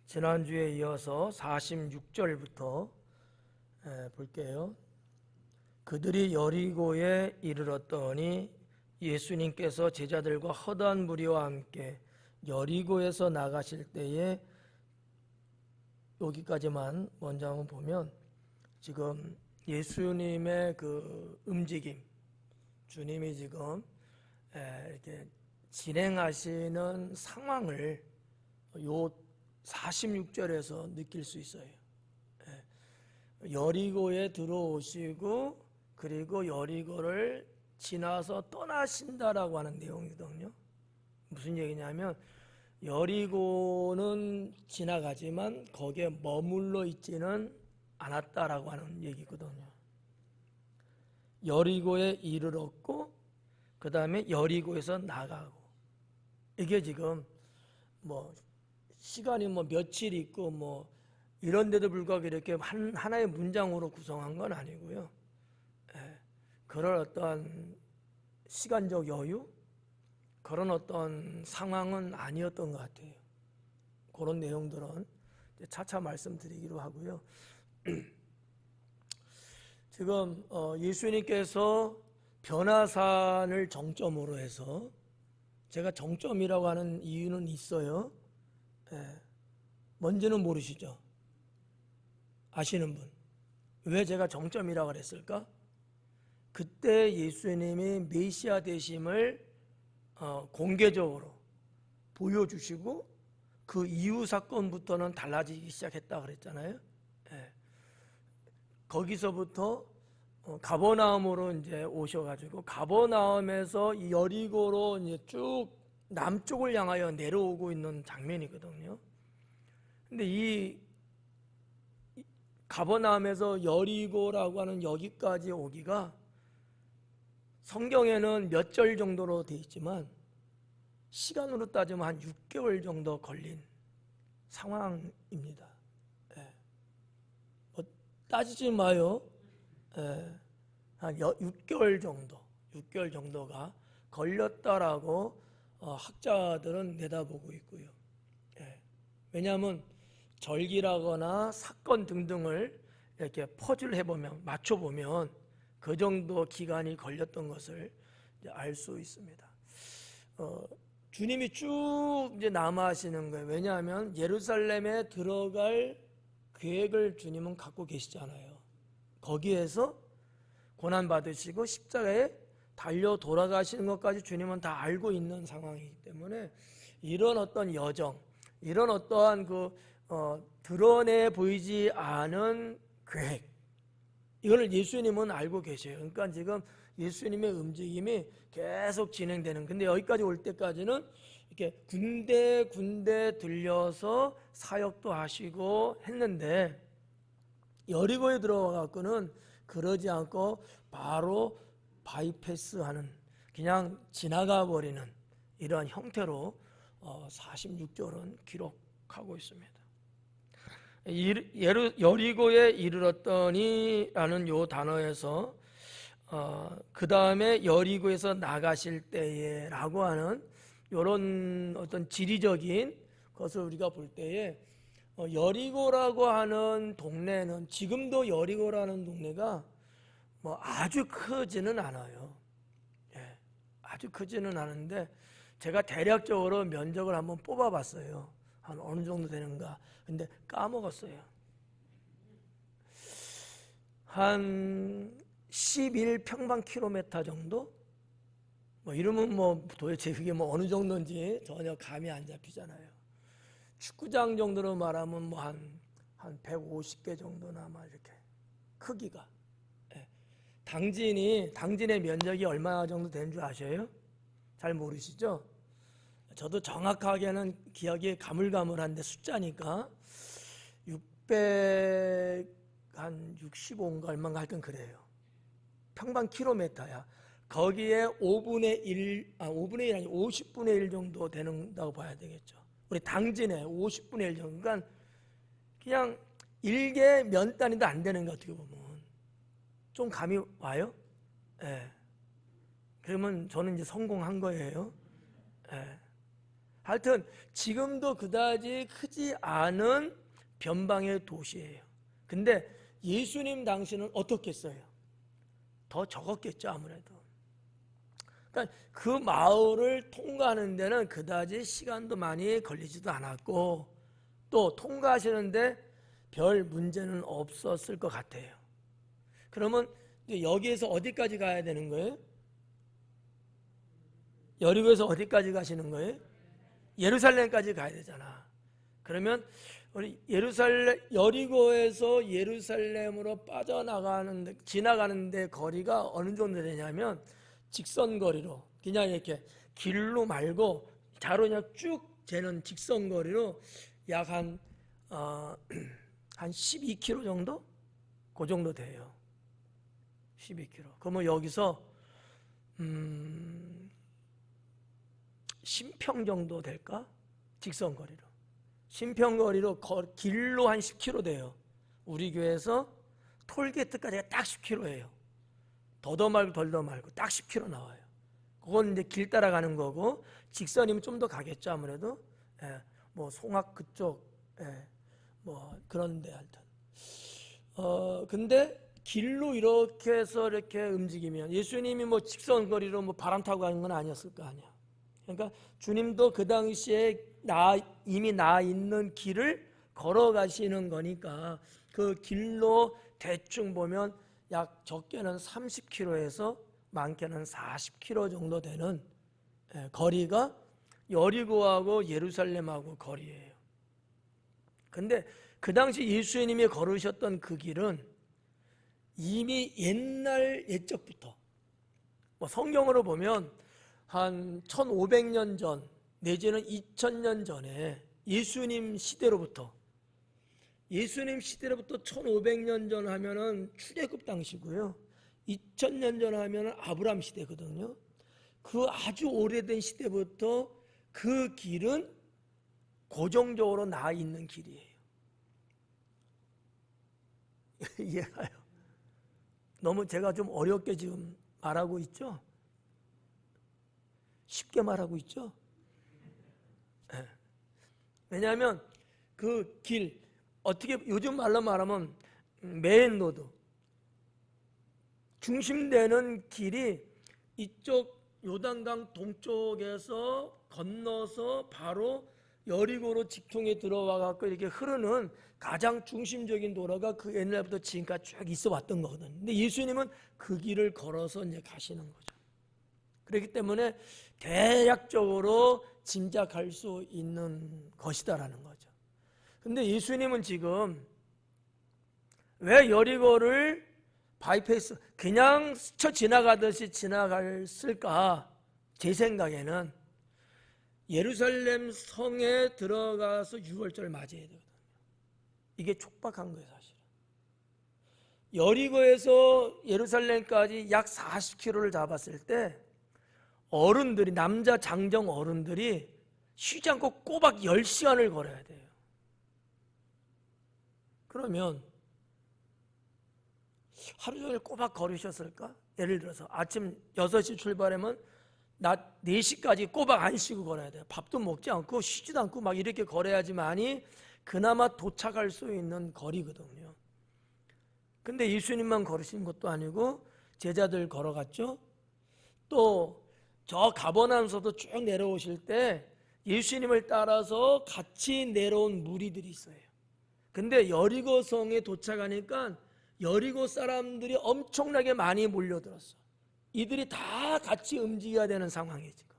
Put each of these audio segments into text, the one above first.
지난주에 이어서 46절부터 볼게요. 그들이 여리고에 이르렀더니 예수님께서 제자들과 허다한 무리와 함께 여리고에서 나가실 때에, 여기까지만 먼저 한번 보면 지금 예수님의 그 움직임, 주님이 지금 이렇게 진행하시는 상황을 요 46절에서 느낄 수 있어요. 여리고에 들어오시고 그리고 여리고를 지나서 떠나신다라고 하는 내용이거든요. 무슨 얘기냐면 여리고는 지나가지만 거기에 머물러 있지는 않았다라고 하는 얘기거든요. 여리고에 이르렀고 그 다음에 여리고에서 나가고, 이게 지금 뭐 시간이 뭐 며칠 있고 뭐 이런데도 불구하고 이렇게 하나의 문장으로 구성한 건 아니고요. 그런 어떠한 시간적 여유, 그런 어떤 상황은 아니었던 것 같아요. 그런 내용들은 차차 말씀드리기로 하고요. 지금 예수님께서 변화산을 정점으로 해서, 제가 정점이라고 하는 이유는 있어요. 뭔지는 모르시죠? 아시는 분? 왜 제가 정점이라고 그랬을까? 그때 예수님이 메시아 되심을 공개적으로 보여주시고 그 이후 사건부터는 달라지기 시작했다 그랬잖아요. 거기서부터 가버나움으로 이제 오셔가지고 가버나움에서 여리고로 이제 쭉 남쪽을 향하여 내려오고 있는 장면이거든요. 근데 이 가버나움에서 여리고라고 하는 여기까지 오기가 성경에는 몇 절 정도로 되어 있지만 시간으로 따지면 한 6개월 정도 걸린 상황입니다. 뭐 따지지 마요. 한 6개월 정도가 걸렸다라고 학자들은 내다보고 있고요. 왜냐하면 절기라거나 사건 등등을 이렇게 퍼즐 해보면, 맞춰보면 그 정도 기간이 걸렸던 것을 알 수 있습니다. 주님이 쭉 이제 남아하시는 거예요. 왜냐하면 예루살렘에 들어갈 계획을 주님은 갖고 계시잖아요. 거기에서 고난 받으시고 십자가에 달려 돌아가시는 것까지 주님은 다 알고 있는 상황이기 때문에 이런 어떤 여정, 이런 어떠한 드러내 보이지 않은 계획, 이거를 예수님은 알고 계셔요. 그러니까 지금 예수님의 움직임이 계속 진행되는, 근데 여기까지 올 때까지는 이렇게 군데 들려서 사역도 하시고 했는데, 여리고에 들어와 갖고는 그러지 않고 바로 바이패스하는, 그냥 지나가 버리는 이러한 형태로 46절은 기록하고 있습니다. 여리고에 이르렀더니 라는 요 단어에서 그 다음에 여리고에서 나가실 때에 라고 하는 이런 어떤 지리적인 것을 우리가 볼 때에, 여리고라고 하는 동네는, 지금도 여리고라는 동네가 뭐 아주 크지는 않아요. 아주 크지는 않은데 제가 대략적으로 면적을 한번 뽑아봤어요. 한 어느 정도 되는가. 근데 까먹었어요. 한 11평방킬로미터 정도? 뭐 이러면 뭐 도대체 그게 뭐 어느 정도인지 전혀 감이 안 잡히잖아요. 축구장 정도로 말하면 뭐 한 150개 정도나 막 이렇게 크기가. 당진의 면적이 얼마 정도 되는 줄 아셔요? 잘 모르시죠? 저도 정확하게는 기억이 가물가물한데 숫자니까 665인가 얼마인가 하여튼 그래요. 평방킬로미터야. 거기에 5분의 1 아니 50분의 1 정도 된다고 봐야 되겠죠. 우리 당진에 50분의 1 정도. 그러니까 그냥 일개 면 단위도 안 되는 거, 어떻게 보면. 좀 감이 와요? 그러면 저는 이제 성공한 거예요. 하여튼 지금도 그다지 크지 않은 변방의 도시예요. 근데 예수님 당시는 어떻겠어요? 더 적었겠죠, 아무래도. 그러니까 그 마을을 통과하는 데는 그다지 시간도 많이 걸리지도 않았고, 또 통과하시는데 별 문제는 없었을 것 같아요. 그러면 이제 여기에서 어디까지 가야 되는 거예요? 여리고에서 어디까지 가시는 거예요? 예루살렘까지 가야 되잖아. 그러면 우리 여리고에서 예루살렘으로 지나가는데 거리가 어느 정도 되냐면 직선거리로, 그냥 이렇게 길로 말고 자로 그냥 쭉 재는 직선거리로 약 한 12km 정도? 그 정도 돼요. 12km. 그러면 여기서 10평 정도 될까? 직선거리로. 10평거리로 길로 한 10km 돼요. 우리 교회에서 톨게이트까지가 딱 10km예요. 더더 말고 덜더 말고 딱 10km 나와요. 그건 이제 길 따라가는 거고, 직선이면 좀 더 가겠죠, 아무래도. 예, 뭐 송악 그쪽, 예, 뭐 그런데 하여튼. 근데 길로 이렇게 해서 이렇게 움직이면 예수님이 뭐 직선거리로 뭐 바람 타고 가는 건 아니었을 거 아니야. 그러니까 주님도 그 당시에 이미 나 있는 길을 걸어가시는 거니까 그 길로 대충 보면 약 적게는 30km에서 많게는 40km 정도 되는 거리가 여리고하고 예루살렘하고 거리예요. 근데 그 당시 예수님이 걸으셨던 그 길은 이미 옛적부터, 뭐 성경으로 보면 한 1500년 전 내지는 2000년 전에 예수님 시대로부터 1500년 전 하면은 출애굽 당시고요. 2000년 전 하면은 아브라함 시대거든요. 그 아주 오래된 시대부터 그 길은 고정적으로 나 있는 길이에요. 이해가요? 너무 제가 좀 어렵게 지금 말하고 있죠? 쉽게 말하고 있죠? 네. 왜냐하면 그 길, 어떻게 요즘 말로 말하면 메인 로드, 중심되는 길이 이쪽 요단강 동쪽에서 건너서 바로 여리고로 직통에 들어와 갖고 이렇게 흐르는 가장 중심적인 도로가 그 옛날부터 지금까지 쭉 있어 왔던 거거든요. 근데 예수님은 그 길을 걸어서 이제 가시는 거죠. 그렇기 때문에 대략적으로 짐작할 수 있는 것이다라는 거죠. 근데 예수님은 지금 왜 여리고를 바이패스 그냥 스쳐 지나가듯이 지나갔을까? 제 생각에는 예루살렘 성에 들어가서 유월절을 맞이해야 되거든요. 이게 촉박한 거예요, 사실은. 여리고에서 예루살렘까지 약 40km를 잡았을 때 어른들이, 남자 장정 어른들이 쉬지 않고 꼬박 10시간을 걸어야 돼요. 그러면 하루 종일 꼬박 걸으셨을까? 예를 들어서 아침 6시 출발하면 낮 4시까지 꼬박 안 쉬고 걸어야 돼요. 밥도 먹지 않고 쉬지도 않고 막 이렇게 걸어야지만이 그나마 도착할 수 있는 거리거든요. 근데 예수님만 걸으신 것도 아니고 제자들 걸어갔죠. 또 저 가버나움에서도 쭉 내려오실 때 예수님을 따라서 같이 내려온 무리들이 있어요. 근데 여리고성에 도착하니까 여리고 사람들이 엄청나게 많이 몰려들었어. 이들이 다 같이 움직여야 되는 상황이에요, 지금.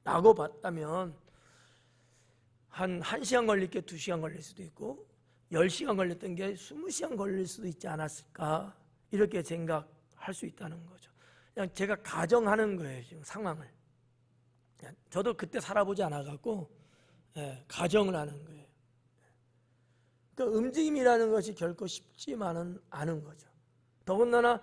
라고 봤다면 한 1시간 걸릴 게 2시간 걸릴 수도 있고 10시간 걸렸던 게 20시간 걸릴 수도 있지 않았을까, 이렇게 생각할 수 있다는 거죠. 그냥 제가 가정하는 거예요, 지금 상황을. 저도 그때 살아보지 않아갖고 가정을 하는 거예요. 그 움직임이라는 것이 결코 쉽지만은 않은 거죠. 더군다나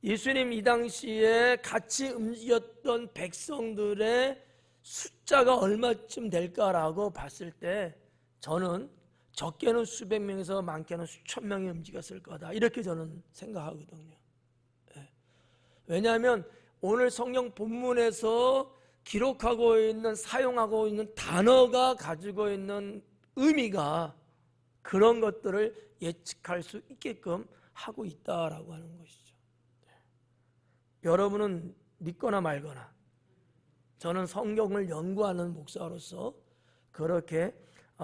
예수님 이 당시에 같이 움직였던 백성들의 숫자가 얼마쯤 될까라고 봤을 때 저는 적게는 수백 명에서 많게는 수천 명이 움직였을 거다, 이렇게 저는 생각하거든요. 왜냐하면 오늘 성경 본문에서 기록하고 있는, 사용하고 있는 단어가 가지고 있는 의미가 그런 것들을 예측할 수 있게끔 하고 있다라고 하는 것이죠. 여러분은 믿거나 말거나, 저는 성경을 연구하는 목사로서 그렇게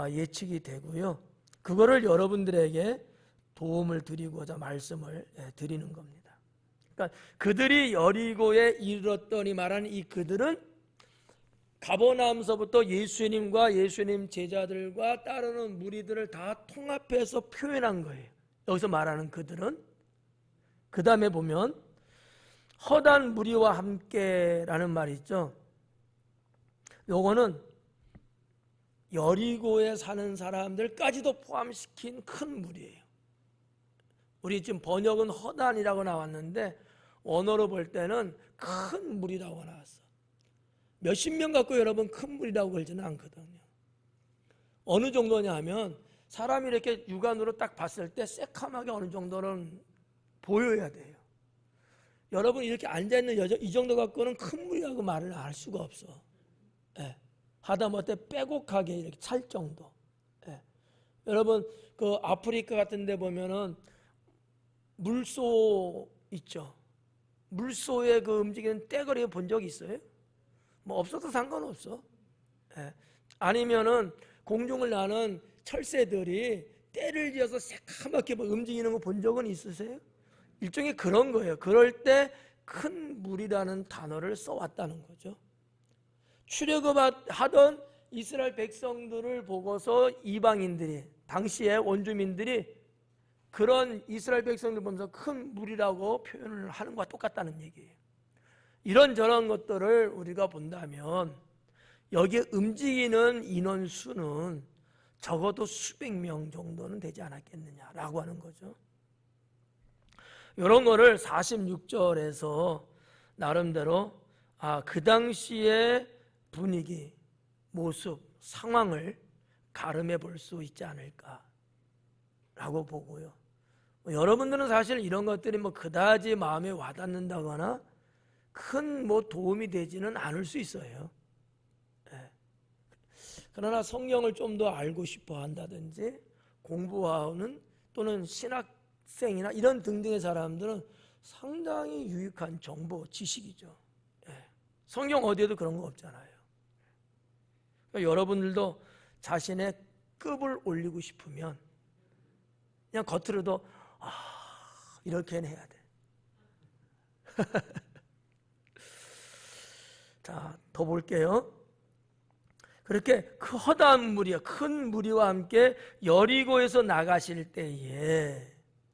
예측이 되고요. 그거를 여러분들에게 도움을 드리고자 말씀을 드리는 겁니다. 그러니까 그들이 여리고에 이르렀더니 말하는 이 그들은 가버나움서부터 예수님과 예수님 제자들과 따르는 무리들을 다 통합해서 표현한 거예요. 여기서 말하는 그들은, 그 다음에 보면 허다한 무리와 함께라는 말이 있죠. 요거는 여리고에 사는 사람들까지도 포함시킨 큰 무리예요. 우리 지금 번역은 허단이라고 나왔는데 원어로 볼 때는 큰 무리라고 나왔어. 몇십 명 갖고 여러분 큰 무리라고 그러지는 않거든요. 어느 정도냐 하면 사람이 이렇게 육안으로 딱 봤을 때 새카맣게 어느 정도는 보여야 돼요. 여러분 이렇게 앉아있는 여자 이 정도 갖고는 큰 무리라고 말을 할 수가 없어. 예. 하다못해 빼곡하게 이렇게 찰 정도. 예. 여러분 그 아프리카 같은 데 보면은 물소 있죠. 물소의 그 움직이는 떼거리 본 적 있어요? 뭐 없어도 상관없어. 예. 아니면은 공중을 나는 철새들이 떼를 지어서 새카맣게 움직이는 거 본 적은 있으세요? 일종의 그런 거예요. 그럴 때 큰 물이라는 단어를 써왔다는 거죠. 출애굽하던 이스라엘 백성들을 보고서 이방인들이, 당시에 원주민들이 그런 이스라엘 백성들 보면서 큰 물이라고 표현을 하는 것과 똑같다는 얘기예요. 이런저런 것들을 우리가 본다면 여기에 움직이는 인원수는 적어도 수백 명 정도는 되지 않았겠느냐라고 하는 거죠. 이런 거를 46절에서 나름대로 그 당시의 분위기, 모습, 상황을 가름해 볼 수 있지 않을까라고 보고요. 여러분들은 사실 이런 것들이 그다지 마음에 와닿는다거나 큰 도움이 되지는 않을 수 있어요. 예. 그러나 성경을 좀 더 알고 싶어 한다든지 공부하는 또는 신학생이나 이런 등등의 사람들은 상당히 유익한 정보, 지식이죠. 예. 성경 어디에도 그런 거 없잖아요. 그러니까 여러분들도 자신의 급을 올리고 싶으면 그냥 겉으로도 이렇게는 해야 돼. 자, 더 볼게요. 그렇게 그 허다한 무리와 큰 무리와 함께 여리고에서 나가실 때에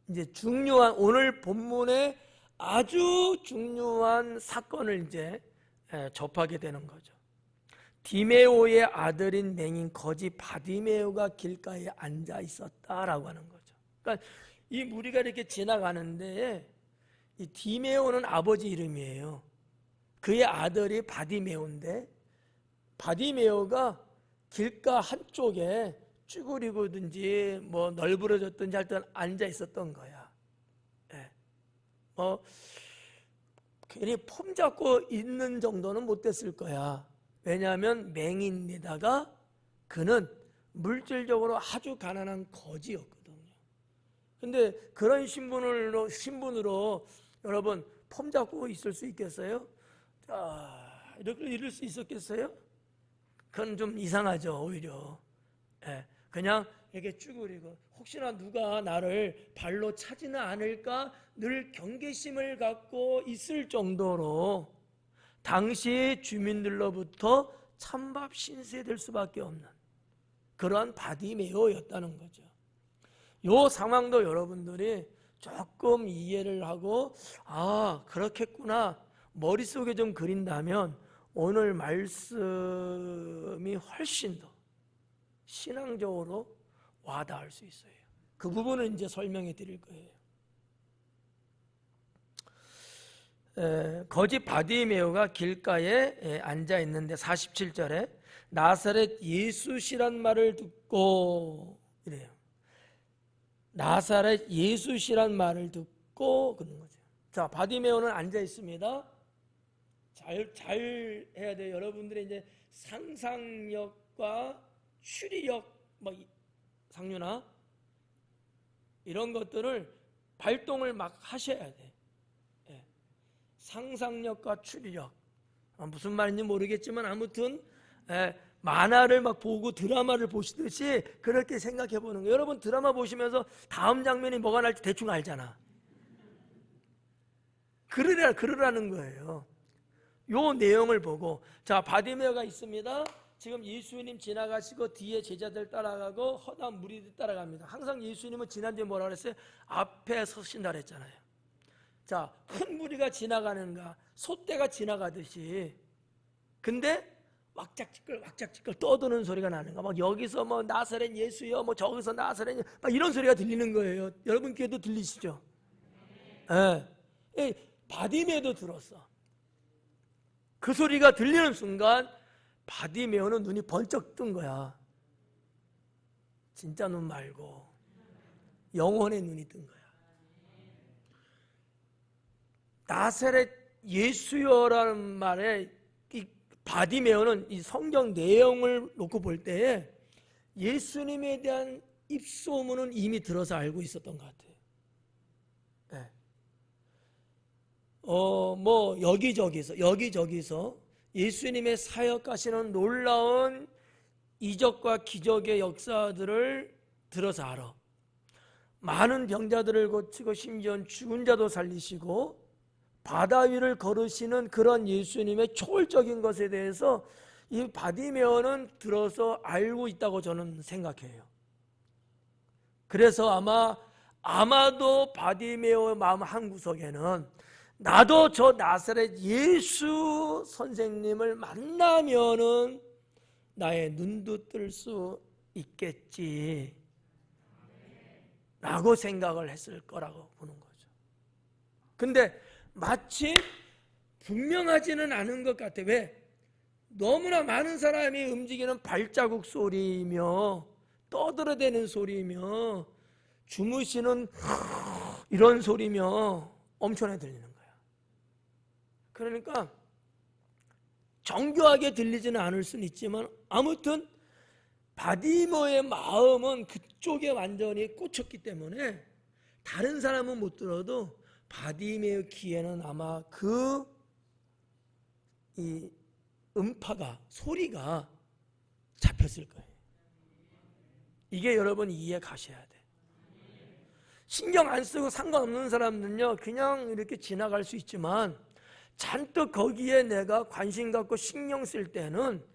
이제 중요한 오늘 본문의 아주 중요한 사건을 이제 접하게 되는 거죠. 디메오의 아들인 맹인 거지 바디메오가 길가에 앉아 있었다라고 하는 거죠. 그러니까 이 무리가 이렇게 지나가는데 이 디메오는 아버지 이름이에요. 그의 아들이 바디메오인데 바디메오가 길가 한쪽에 쭈그리고든지 널브러졌든지 할 때 앉아 있었던 거야. 예. 괜히 폼 잡고 있는 정도는 못 됐을 거야. 왜냐하면 맹인에다가 그는 물질적으로 아주 가난한 거지였거든요. 근데 그런 신분으로 여러분 폼 잡고 있을 수 있겠어요? 자, 이렇게 이럴 수 있었겠어요? 그건 좀 이상하죠, 오히려. 예, 그냥 이렇게 쭈그리고 혹시나 누가 나를 발로 차지는 않을까 늘 경계심을 갖고 있을 정도로 당시 주민들로부터 찬밥 신세될 수밖에 없는 그러한 바디메오였다는 거죠. 이 상황도 여러분들이 조금 이해를 하고 그렇겠구나 머릿속에 좀 그린다면 오늘 말씀이 훨씬 더 신앙적으로 와닿을 수 있어요. 그 부분은 이제 설명해 드릴 거예요. 거지 바디메오가 길가에 앉아 있는데 47절에 나사렛 예수시란 말을 듣고 이래요. 나사렛 예수시란 말을 듣고 그런 거죠. 자, 바디메오는 앉아 있습니다. 잘 해야 돼요. 여러분들의 이제 상상력과 추리력, 상윤아, 이런 것들을 발동을 막 하셔야 돼. 예. 상상력과 추리력. 무슨 말인지 모르겠지만 아무튼 만화를 막 보고 드라마를 보시듯이 그렇게 생각해 보는 거예요. 여러분 드라마 보시면서 다음 장면이 뭐가 날지 대충 알잖아. 그러라는 거예요. 요 내용을 보고, 자, 바디메어가 있습니다. 지금 예수님 지나가시고 뒤에 제자들 따라가고 허다한 무리들 따라갑니다. 항상 예수님은 지난주에 뭐라 그랬어요? 앞에 서신다 그랬잖아요. 자, 큰 무리가 지나가는가, 소떼가 지나가듯이. 근데 왁작지껄 떠드는 소리가 나는가, 막 여기서 뭐 나사렛 예수여, 뭐 저기서 나사렛, 막 이런 소리가 들리는 거예요. 여러분 귀에도 들리시죠? 예. 바디메어도 들었어. 그 소리가 들리는 순간 바디메어는 눈이 번쩍 뜬 거야. 진짜 눈 말고 영혼의 눈이 뜬 거야. 나사렛 예수여라는 말에 이 바디메어는 이 성경 내용을 놓고 볼 때에 예수님에 대한 입소문은 이미 들어서 알고 있었던 것 같아요. 네. 뭐 여기저기서 예수님의 사역하시는 놀라운 이적과 기적의 역사들을 들어서 알아. 많은 병자들을 고치고 심지어 죽은 자도 살리시고 바다 위를 걸으시는 그런 예수님의 초월적인 것에 대해서 이 바디메어는 들어서 알고 있다고 저는 생각해요. 그래서 아마도 바디메어의 마음 한구석에는 나도 저 나사렛 예수 선생님을 만나면은 나의 눈도 뜰 수 있겠지 라고 생각을 했을 거라고 보는 거죠. 근데 마치 분명하지는 않은 것 같아. 왜? 너무나 많은 사람이 움직이는 발자국 소리며 떠들어대는 소리며 주무시는 이런 소리며 엄청나게 들리는 거야. 그러니까 정교하게 들리지는 않을 수는 있지만 아무튼 바디메어의 마음은 그쪽에 완전히 꽂혔기 때문에 다른 사람은 못 들어도 바디메어 귀에는 아마 이 음파가, 소리가 잡혔을 거예요. 이게 여러분 이해 가셔야 돼. 신경 안 쓰고 상관없는 사람들은요 그냥 이렇게 지나갈 수 있지만 잔뜩 거기에 내가 관심 갖고 신경 쓸 때는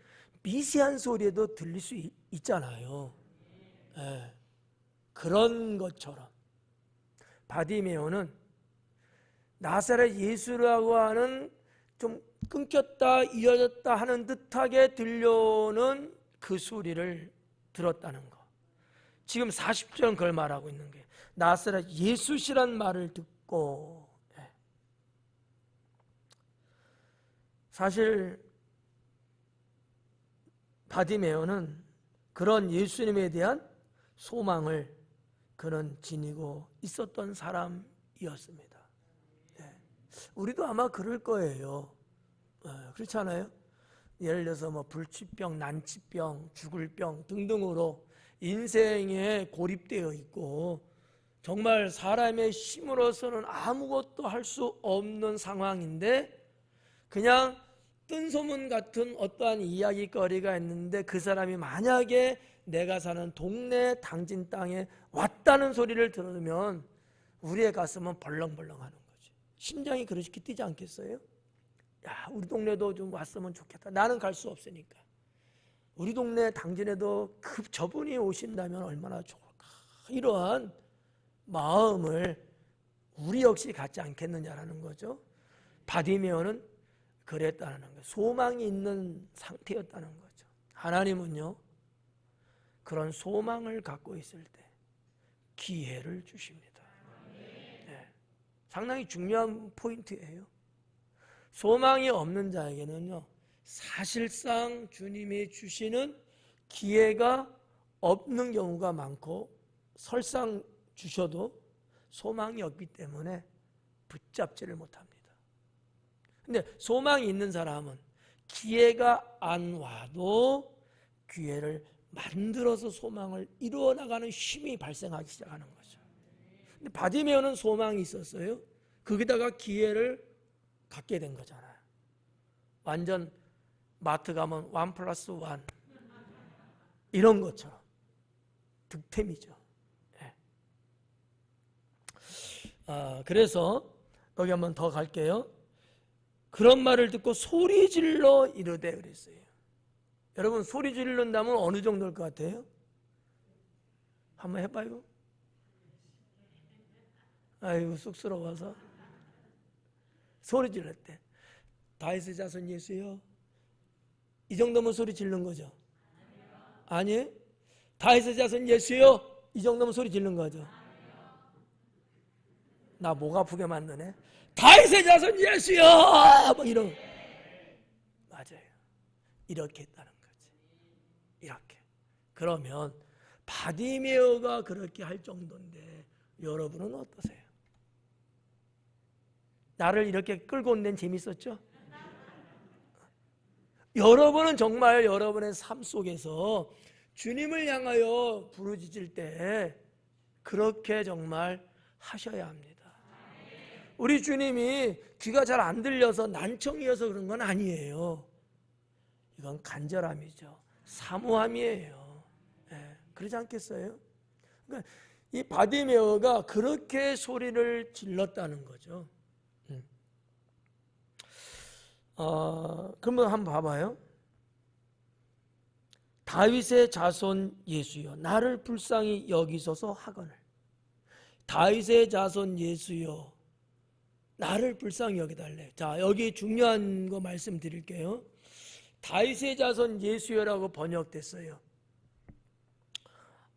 미세한 소리에도 들릴 수 있잖아요. 네. 그런 것처럼 바디메어는 나사렛 예수라고 하는 좀 끊겼다 이어졌다 하는 듯하게 들려오는 그 소리를 들었다는 거. 지금 40절은 그걸 말하고 있는 게 나사렛 예수시란 말을 듣고, 사실 바디메어는 그런 예수님에 대한 소망을 그는 지니고 있었던 사람이었습니다. 우리도 아마 그럴 거예요. 그렇지 않아요? 예를 들어서 뭐 불치병, 난치병, 죽을 병 등등으로 인생에 고립되어 있고 정말 사람의 힘으로서는 아무것도 할 수 없는 상황인데 그냥 뜬소문 같은 어떠한 이야기거리가 있는데 그 사람이 만약에 내가 사는 동네 당진 땅에 왔다는 소리를 들으면 우리의 가슴은 벌렁벌렁하는 거죠. 심장이 그렇게 뛰지 않겠어요? 야, 우리 동네도 좀 왔으면 좋겠다. 나는 갈 수 없으니까. 우리 동네 당진에도 저분이 오신다면 얼마나 좋을까. 이러한 마음을 우리 역시 갖지 않겠느냐라는 거죠. 바디메어는 그랬다는 거예요. 소망이 있는 상태였다는 거죠. 하나님은요 그런 소망을 갖고 있을 때 기회를 주십니다. 네. 상당히 중요한 포인트예요. 소망이 없는 자에게는요 사실상 주님이 주시는 기회가 없는 경우가 많고 설상 주셔도 소망이 없기 때문에 붙잡지를 못합니다. 근데 소망이 있는 사람은 기회가 안 와도 기회를 만들어서 소망을 이루어 나가는 힘이 발생하기 시작하는 거죠. 근데 바디메오는 소망이 있었어요. 거기다가 기회를 갖게 된 거잖아요. 완전 마트 가면 1+1 이런 것처럼 득템이죠. 네. 그래서 여기 한번 더 갈게요. 그런 말을 듣고 소리 질러 이르되 그랬어요. 여러분 소리 지른다면 어느 정도일 것 같아요? 한번 해봐요. 아이고 쑥스러워서. 소리 질렀대. 다윗의 자손 예수여. 이 정도면 소리 지른 거죠? 아니. 다윗의 자손 예수여. 이 정도면 소리 지른 거죠? 나 목 아프게 만드네. 다윗의 자손 예수여. 뭐 이런. 맞아요. 이렇게 했다는 거지. 이렇게. 그러면 바디메오가 그렇게 할 정도인데 여러분은 어떠세요? 나를 이렇게 끌고 온 데는 재밌었죠? 여러분은 정말 여러분의 삶 속에서 주님을 향하여 부르짖을 때 그렇게 정말 하셔야 합니다. 우리 주님이 귀가 잘 안 들려서 난청이어서 그런 건 아니에요. 이건 간절함이죠. 사모함이에요. 네, 그러지 않겠어요? 그러니까 이 바디메오가 그렇게 소리를 질렀다는 거죠. 그러면 한번 봐봐요. 다윗의 자손 예수여 나를 불쌍히 여기소서 하거늘. 다윗의 자손 예수여 나를 불쌍히 여기달래. 자, 여기 중요한 거 말씀드릴게요. 다윗의 자손 예수여라고 번역됐어요.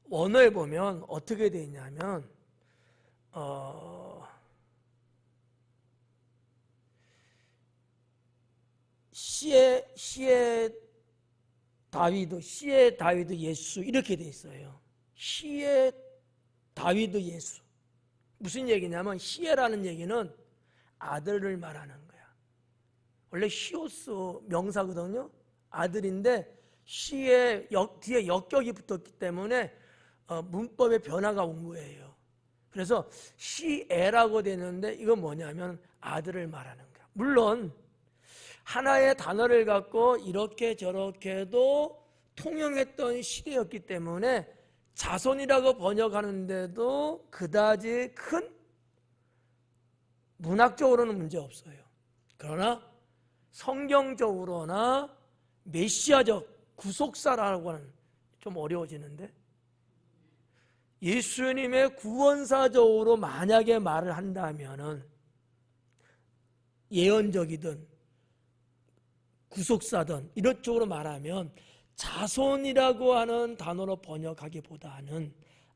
원어에 보면 어떻게 되어 있냐면 시에 다위드 예수 이렇게 돼 있어요. 시에 다위드 예수. 무슨 얘기냐면 시에라는 얘기는 아들을 말하는 거야. 원래 시오스 명사거든요. 아들인데 시에 뒤에 역격이 붙었기 때문에 문법의 변화가 온 거예요. 그래서 시에라고 되는데 이건 뭐냐면 아들을 말하는 거야. 물론 하나의 단어를 갖고 이렇게 저렇게도 통용했던 시대였기 때문에 자손이라고 번역하는데도 그다지 큰 문학적으로는 문제 없어요. 그러나 성경적으로나 메시아적 구속사라고 하는 좀 어려워지는데 예수님의 구원사적으로 만약에 말을 한다면은 예언적이든 구속사든 이런 쪽으로 말하면 자손이라고 하는 단어로 번역하기보다는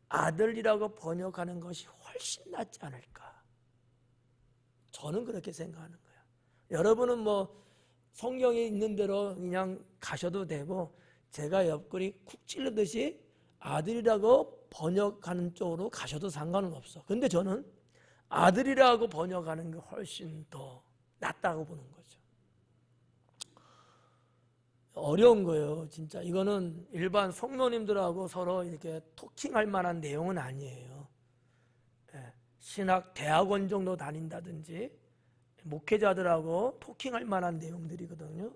아들이라고 번역하는 것이 훨씬 낫지 않을까. 저는 그렇게 생각하는 거예요. 여러분은 뭐 성경에 있는 대로 그냥 가셔도 되고 제가 옆구리 쿡 찔르듯이 아들이라고 번역하는 쪽으로 가셔도 상관은 없어. 근데 저는 아들이라고 번역하는 게 훨씬 더 낫다고 보는 거죠. 어려운 거예요. 진짜 이거는 일반 성도님들하고 서로 이렇게 토킹할 만한 내용은 아니에요. 신학 대학원 정도 다닌다든지 목회자들하고 토킹할 만한 내용들이거든요.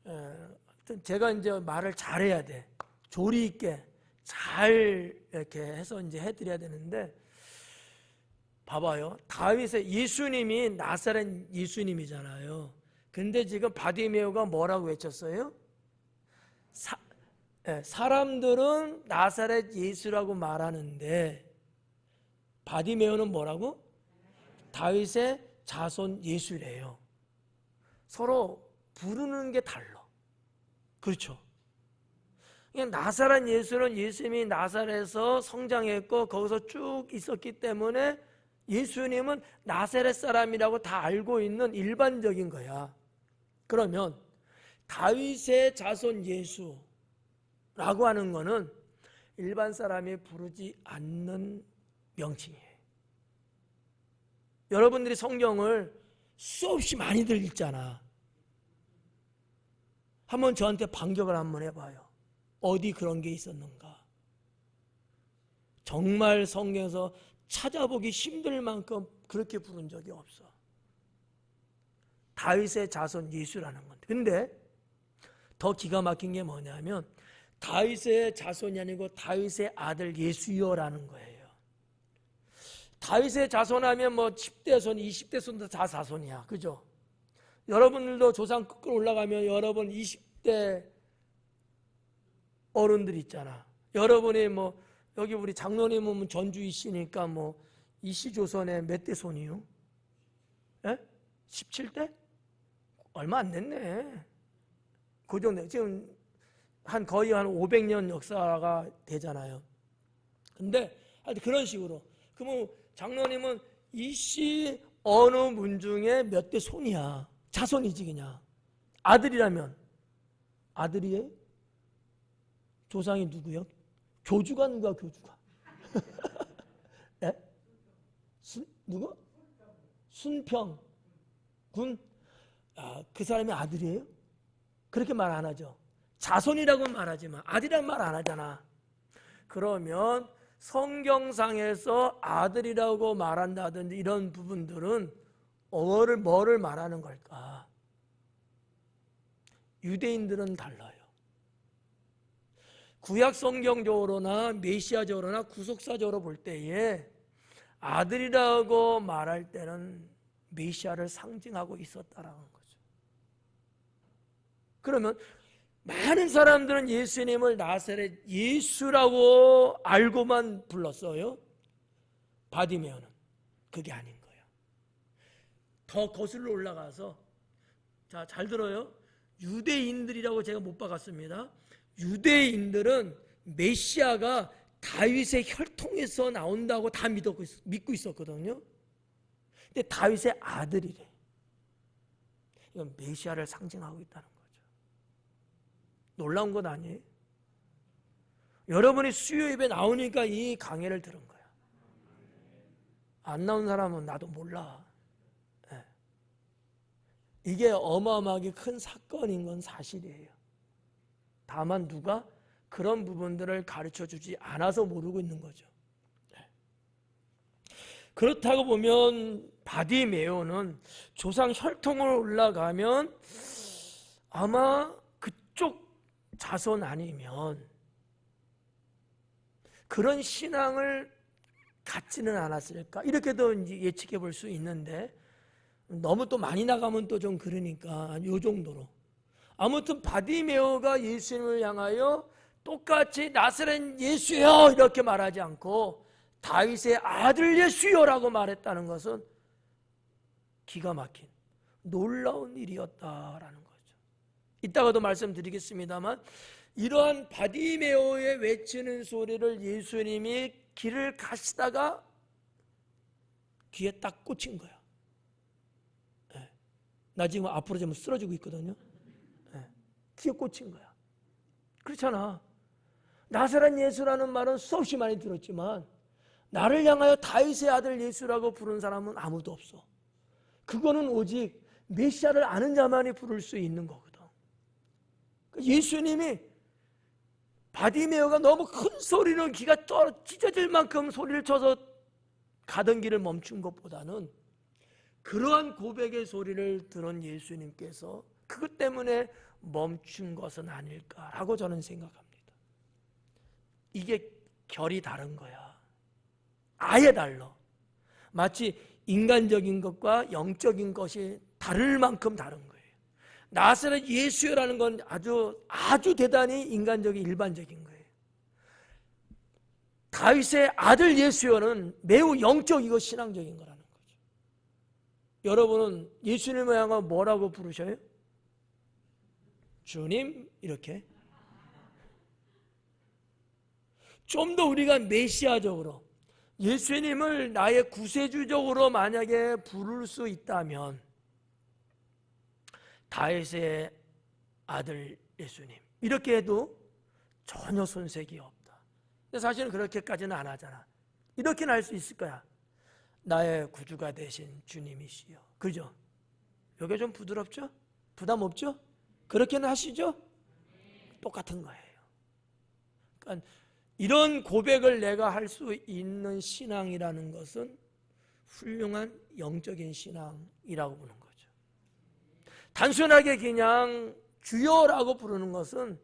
하여튼 제가 이제 말을 잘해야 돼. 조리 있게 잘 이렇게 해서 이제 해드려야 되는데 봐봐요. 다윗의 예수님이 나사렛 예수님이잖아요. 근데 지금 바디메오가 뭐라고 외쳤어요? 사람들은 나사렛 예수라고 말하는데 바디메오는 뭐라고? 다윗의 자손 예수래요. 서로 부르는 게 달라. 그렇죠? 나사렛 예수는 예수님이 나사렛에서 성장했고 거기서 쭉 있었기 때문에 예수님은 나사렛 사람이라고 다 알고 있는 일반적인 거야. 그러면 다윗의 자손 예수라고 하는 거는 일반 사람이 부르지 않는 명칭이에요. 여러분들이 성경을 수없이 많이들 읽잖아. 한번 저한테 반격을 한번 해봐요. 어디 그런 게 있었는가? 정말 성경에서 찾아보기 힘들 만큼 그렇게 부른 적이 없어. 다윗의 자손 예수라는 건데. 근데 더 기가 막힌 게 뭐냐면 다윗의 자손이 아니고 다윗의 아들 예수여라는 거예요. 다윗의 자손하면 뭐 10대 손, 20대 손도 다 자손이야. 그죠? 여러분들도 조상 끝으로 올라가면 여러분 20대 어른들 있잖아. 여러분이 뭐 여기 우리 장로님은 전주 이씨니까 뭐 이씨 조선의 몇 대 손이요? 예? 17대? 얼마 안 됐네. 그 정도. 지금 거의 한 500년 역사가 되잖아요. 근데 하여튼 그런 식으로. 그러면 장로님은 이씨 어느 문 중에 몇 대 손이야. 자손이지 그냥. 아들이라면 아들이에요? 조상이 누구요? 교주가 누가 교주가? 예? 누구? 순평 군? 아, 그 사람이 아들이에요? 그렇게 말 안 하죠. 자손이라고 말하지만 아들이란 말 안 하잖아. 그러면 성경상에서 아들이라고 말한다든지 이런 부분들은 뭐를 말하는 걸까? 유대인들은 달라요. 구약 성경적으로나 메시아적으로나 구속사적으로 볼 때에 아들이라고 말할 때는 메시아를 상징하고 있었다라는 거죠. 그러면 많은 사람들은 예수님을 나사렛 예수라고 알고만 불렀어요. 바디메오는 그게 아닌 거예요. 더 거슬러 올라가서, 자, 잘 들어요. 유대인들이라고 제가 못 박았습니다. 유대인들은 메시아가 다윗의 혈통에서 나온다고 다 믿고 있었거든요. 근데 다윗의 아들이래. 이건 메시아를 상징하고 있다는 거죠. 놀라운 건 아니에요? 여러분이 수요 예배 나오니까 이 강해를 들은 거야. 안 나온 사람은 나도 몰라. 네. 이게 어마어마하게 큰 사건인 건 사실이에요. 다만 누가 그런 부분들을 가르쳐주지 않아서 모르고 있는 거죠. 네. 그렇다고 보면 바디메오는 조상 혈통으로 올라가면 아마 그쪽 자손 아니면 그런 신앙을 갖지는 않았을까? 이렇게도 이제 예측해 볼 수 있는데 너무 또 많이 나가면 또 좀 그러니까 요 정도로. 아무튼 바디메오가 예수님을 향하여 똑같이 나사렛 예수여 이렇게 말하지 않고 다윗의 아들 예수여라고 말했다는 것은 기가 막힌 놀라운 일이었다라는 거죠. 이따가도 말씀드리겠습니다만 이러한 바디메오의 외치는 소리를 예수님이 길을 가시다가 귀에 딱 꽂힌 거야. 네. 나 지금 앞으로 좀 쓰러지고 있거든요. 네. 귀에 꽂힌 거야. 그렇잖아. 나사렛 예수라는 말은 수없이 많이 들었지만 나를 향하여 다윗의 아들 예수라고 부른 사람은 아무도 없어. 그거는 오직 메시아를 아는 자만이 부를 수 있는 거거든. 예수님이 바디메오가 너무 큰 소리로 귀가 찢어질 만큼 소리를 쳐서 가던 길을 멈춘 것보다는 그러한 고백의 소리를 들은 예수님께서 그것 때문에 멈춘 것은 아닐까라고 저는 생각합니다. 이게 결이 다른 거야. 아예 달라. 마치 인간적인 것과 영적인 것이 다를 만큼 다른 거예요. 나사렛 예수라는 건 아주 대단히 인간적인 일반적인 거예요. 다윗의 아들 예수여는 매우 영적이고 신앙적인 거라는 거죠. 여러분은 예수님을 향하여 뭐라고 부르셔요? 주님 이렇게. 좀 더 우리가 메시아적으로 예수님을 나의 구세주적으로 만약에 부를 수 있다면 다윗의 아들 예수님 이렇게 해도 전혀 손색이 없다. 근데 사실은 그렇게까지는 안 하잖아. 이렇게는 할 수 있을 거야. 나의 구주가 되신 주님이시여. 그죠? 이게 좀 부드럽죠? 부담 없죠? 그렇게는 하시죠? 똑같은 거예요. 그러니까 이런 고백을 내가 할 수 있는 신앙이라는 것은 훌륭한 영적인 신앙이라고 보는 거죠. 단순하게 그냥 주여라고 부르는 것은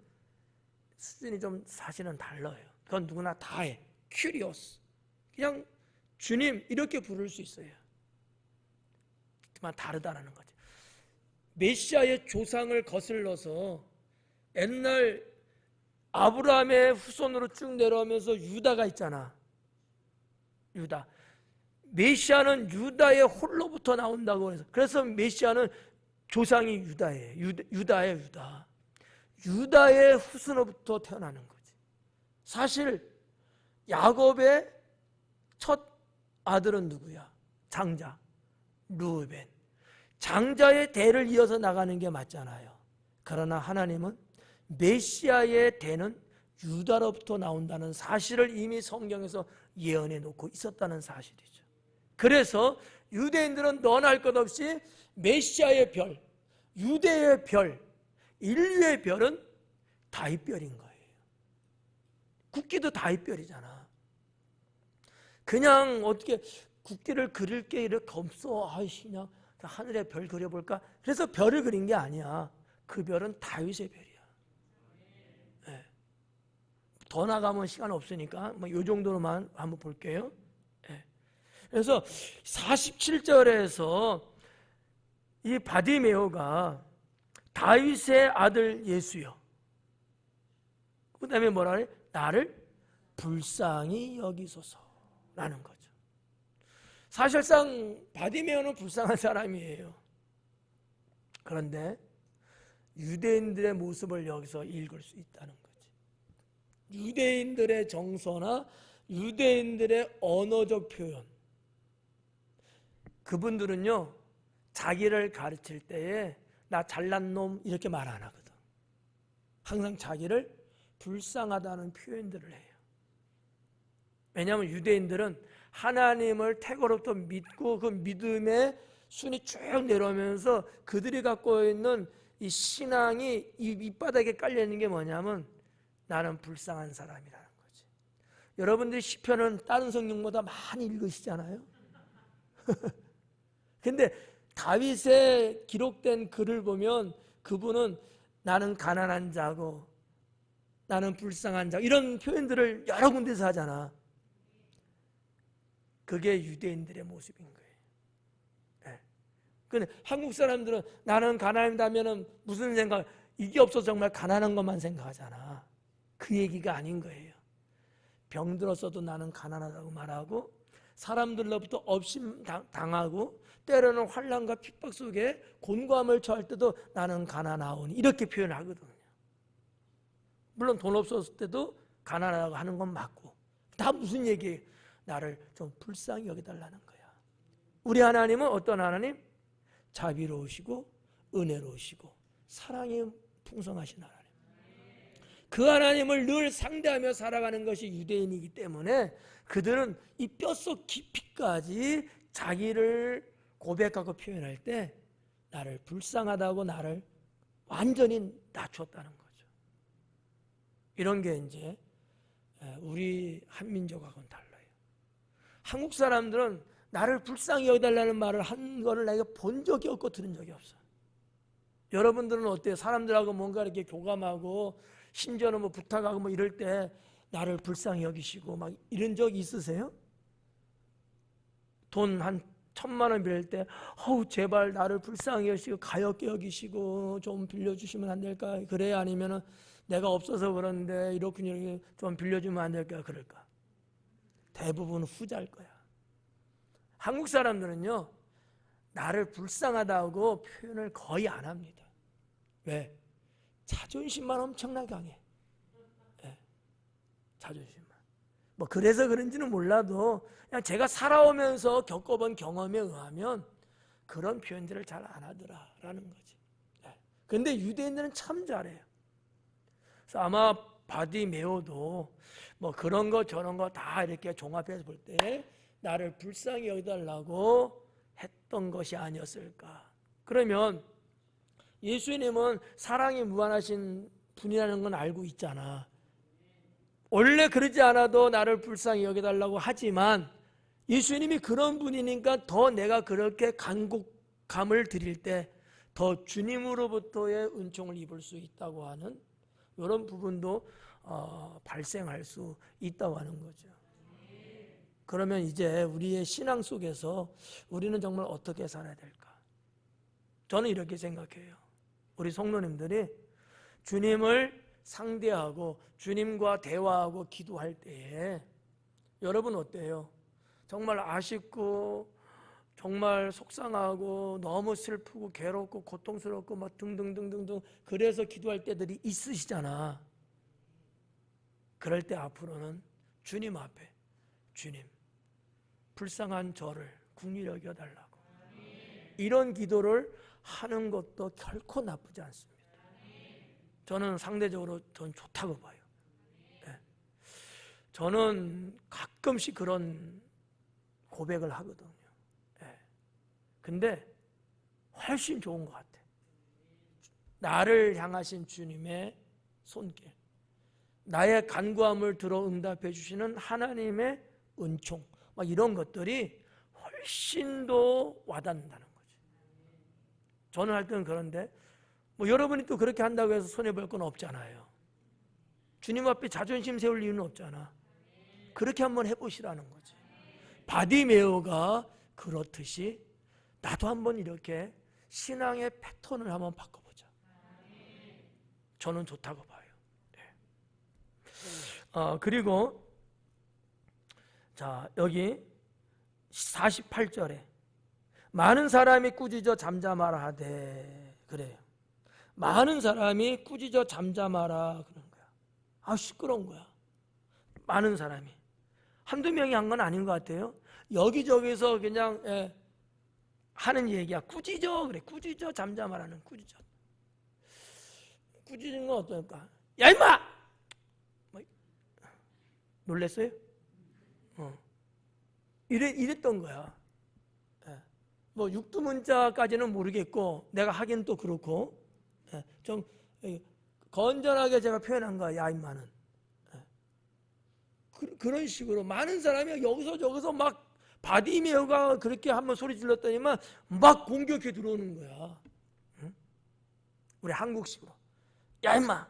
수준이 좀 사실은 달라요. 그건 누구나 다 해. 큐리오스. 그냥 주님 이렇게 부를 수 있어요. 하지만 다르다라는 거죠. 메시아의 조상을 거슬러서 옛날 아브라함의 후손으로 쭉 내려오면서 유다가 있잖아. 유다. 메시아는 유다의 홀로부터 나온다고 해서 그래서 메시아는 조상이 유다예요. 유다의 유다. 유다의 후손으로부터 태어나는 거지. 사실 야곱의 첫 아들은 누구야? 장자. 르우벤. 장자의 대를 이어서 나가는 게 맞잖아요. 그러나 하나님은 메시아의 대는 유다로부터 나온다는 사실을 이미 성경에서 예언해 놓고 있었다는 사실이죠. 그래서 유대인들은 너나 할 것 없이 메시아의 별, 유대의 별, 인류의 별은 다윗별인 거예요. 국기도 다윗별이잖아. 그냥 어떻게 국기를 그릴 게 이렇게 없어. 아이씨, 그냥 하늘에 별 그려볼까? 그래서 별을 그린 게 아니야. 그 별은 다윗의 별이야. 네. 더 나가면 시간 없으니까 뭐 이 정도로만 한번 볼게요. 네. 그래서 47절에서 이 바디메오가 다윗의 아들 예수여. 그 다음에 뭐라 그래? 나를 불쌍히 여기소서라는 거죠. 사실상 바디메오는 불쌍한 사람이에요. 그런데 유대인들의 모습을 여기서 읽을 수 있다는 거지. 유대인들의 정서나 유대인들의 언어적 표현. 그분들은요, 자기를 가르칠 때에 나 잘난 놈 이렇게 말 안 하거든. 항상 자기를 불쌍하다는 표현들을 해요. 왜냐하면 유대인들은 하나님을 태고로부터 믿고 그 믿음의 순이 쭉 내려오면서 그들이 갖고 있는 이 신앙이 이 밑바닥에 깔려있는 게 뭐냐면 나는 불쌍한 사람이라는 거지. 여러분들이 시편은 다른 성경보다 많이 읽으시잖아요. 근데 다윗의 기록된 글을 보면 그분은 나는 가난한 자고 나는 불쌍한 자 이런 표현들을 여러 군데서 하잖아. 그게 유대인들의 모습인 거예요. 네. 근데 한국 사람들은 나는 가난하다면 무슨 생각? 이게 없어서 정말 가난한 것만 생각하잖아. 그 얘기가 아닌 거예요. 병들었어도 나는 가난하다고 말하고 사람들로부터 업신당하고 때로는 환난과 핍박 속에 곤고함을 처할 때도 나는 가난하오니 이렇게 표현을 하거든요. 물론 돈 없었을 때도 가난하다고 하는 건 맞고 다 무슨 얘기예요? 나를 좀 불쌍히 여겨달라는 거야. 우리 하나님은 어떤 하나님? 자비로우시고 은혜로우시고 사랑이 풍성하신 하나님. 그 하나님을 늘 상대하며 살아가는 것이 유대인이기 때문에 그들은 이 뼛속 깊이까지 자기를 고백하고 표현할 때 나를 불쌍하다고 나를 완전히 낮췄다는 거죠. 이런 게 이제 우리 한민족하고는 달라요. 한국 사람들은 나를 불쌍히 여겨달라는 말을 한 거를 내가 본 적이 없고 들은 적이 없어. 여러분들은 어때요? 사람들하고 뭔가 이렇게 교감하고 심지어는 뭐 부탁하고 뭐 이럴 때 나를 불쌍히 여기시고 막 이런 적 있으세요? 돈 한 1,000만 원 빌릴 때 제발 나를 불쌍히 여기시고 가엾게 여기시고 좀 빌려주시면 안 될까? 그래? 아니면은 내가 없어서 그러는데 이렇게 좀 빌려주면 안 될까? 그럴까? 대부분 후자일 거야. 한국 사람들은요, 나를 불쌍하다고 표현을 거의 안 합니다. 왜? 자존심만 엄청나게 강해. 네. 자존심만. 뭐 그래서 그런지는 몰라도 그냥 제가 살아오면서 겪어본 경험에 의하면 그런 표현들을 잘 안 하더라라는 거지. 네. 근데 유대인들은 참 잘해요. 그래서 아마 바디메오도 뭐 그런 거 저런 거 다 이렇게 종합해서 볼 때 나를 불쌍히 여기달라고 했던 것이 아니었을까. 그러면 예수님은 사랑이 무한하신 분이라는 건 알고 있잖아. 원래 그러지 않아도 나를 불쌍히 여겨달라고 하지만 예수님이 그런 분이니까 더 내가 그렇게 간곡함을 드릴 때 더 주님으로부터의 은총을 입을 수 있다고 하는 이런 부분도 발생할 수 있다고 하는 거죠. 그러면 이제 우리의 신앙 속에서 우리는 정말 어떻게 살아야 될까? 저는 이렇게 생각해요. 우리 성도님들이 주님을 상대하고 주님과 대화하고 기도할 때에 여러분 어때요? 정말 아쉽고 정말 속상하고 너무 슬프고 괴롭고 고통스럽고 막 등등등등등 그래서 기도할 때들이 있으시잖아. 그럴 때 앞으로는 주님 앞에 주님 불쌍한 저를 긍휼히 여겨달라고 이런 기도를 하는 것도 결코 나쁘지 않습니다. 저는 상대적으로 전 좋다고 봐요. 네. 저는 가끔씩 그런 고백을 하거든요. 네. 근데 훨씬 좋은 것 같아. 나를 향하신 주님의 손길, 나의 간구함을 들어 응답해 주시는 하나님의 은총, 막 이런 것들이 훨씬 더 와닿는다는 거죠. 저는 할 때는 그런데 뭐 여러분이 또 그렇게 한다고 해서 손해볼 건 없잖아요. 주님 앞에 자존심 세울 이유는 없잖아. 그렇게 한번 해보시라는 거지. 바디메오가 그렇듯이 나도 한번 이렇게 신앙의 패턴을 한번 바꿔보자. 저는 좋다고 봐요. 네. 그리고 자 여기 48절에 많은 사람이 꾸짖어 잠잠하라 하되 그래요. 많은 사람이 꾸짖어 잠잠하라 그런 거야. 시끄러운 거야. 많은 사람이 한두 명이 한 건 아닌 것 같아요. 여기저기서 그냥 하는 얘기야. 꾸짖어 그래. 꾸짖어 잠잠하라는 꾸짖어. 꾸짖는 건 어떨까? 야 임마! 놀랬어요? 이랬던 거야. 뭐 육두문자까지는 모르겠고 내가 하긴 또 그렇고 좀 건전하게 제가 표현한 거야. 야 임마는. 그런 식으로 많은 사람이 여기서 저기서 막 바디메오가 그렇게 한번 소리 질렀더니만 막 공격해 들어오는 거야. 우리 한국식으로 야 임마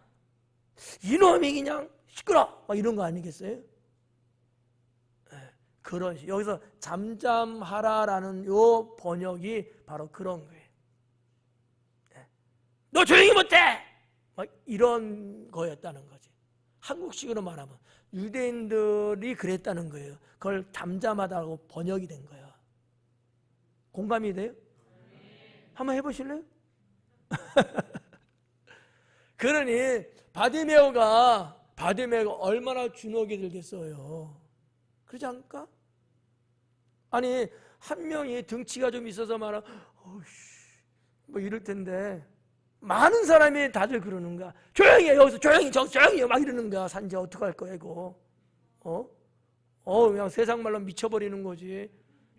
이놈이 그냥 시끄러 막 이런 거 아니겠어요? 그런 식. 여기서 잠잠하라라는 요 번역이 바로 그런 거예요. 너 조용히 못해 막 이런 거였다는 거지. 한국식으로 말하면 유대인들이 그랬다는 거예요. 그걸 잠잠하다고 번역이 된 거야. 공감이 돼요? 한번 해보실래요? 그러니 바디메오가 얼마나 주눅이 들겠어요. 그러지 않을까? 아니 한 명이 등치가 좀 있어서 말하면 뭐 이럴 텐데 많은 사람이 다들 그러는 거야. 조용히 해. 여기서 조용히 저기서 조용히 해. 막 이러는 거야. 산지 어떡할 거야 이거. 그냥 세상 말로 미쳐버리는 거지.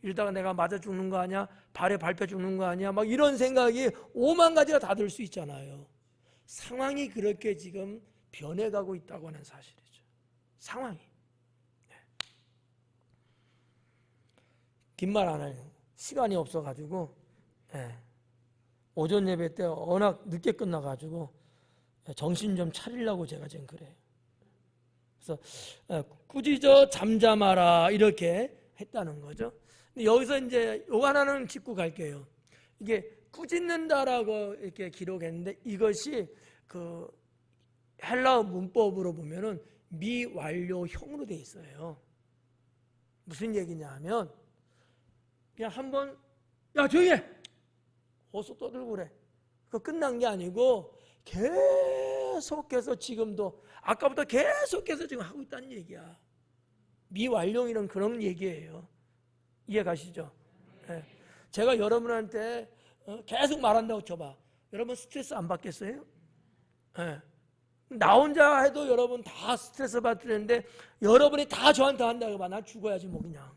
이러다가 내가 맞아 죽는 거 아니야? 발에 밟혀 죽는 거 아니야? 막 이런 생각이 오만 가지가 다 들 수 있잖아요. 상황이 그렇게 지금 변해가고 있다고 하는 사실이죠. 상황이. 긴 말 안 해요. 시간이 없어가지고 오전 예배 때 워낙 늦게 끝나가지고 정신 좀 차리려고 제가 지금 그래요. 그래서 꾸짖어 잠잠하라 이렇게 했다는 거죠. 근데 여기서 이제 요 하나는 짚고 갈게요. 이게 꾸짖는다라고 이렇게 기록했는데 이것이 그 헬라어 문법으로 보면은 미완료형으로 돼 있어요. 무슨 얘기냐 하면 그냥 한번 야 조용히 해! 어서 떠들고 그래. 그거 끝난 게 아니고 계속해서 지금도 아까부터 계속해서 지금 하고 있다는 얘기야. 미완료형이란 그런 얘기예요. 이해 가시죠? 네. 제가 여러분한테 계속 말한다고 쳐봐. 여러분 스트레스 안 받겠어요? 네. 나 혼자 해도 여러분 다 스트레스 받는데 여러분이 다 저한테 한다고 봐. 나 죽어야지 뭐 그냥.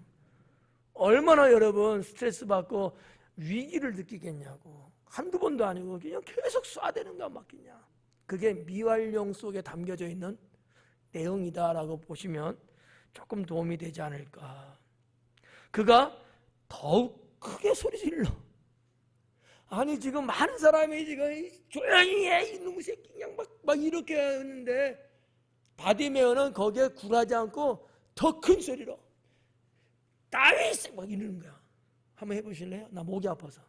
얼마나 여러분 스트레스 받고 위기를 느끼겠냐고. 한두 번도 아니고 그냥 계속 쏴대는 거야 막 그냥. 그게 미완령 속에 담겨져 있는 내용이다라고 보시면 조금 도움이 되지 않을까. 그가 더욱 크게 소리 질러. 아니 지금 많은 사람이 지금 조용히 해 이놈의 새끼 그냥 막 이렇게 하는데 바디메오는 거기에 굴하지 않고 더 큰 소리로 다윗 막 이러는 거야. 한번 해보실래요? 나 목이 아파서.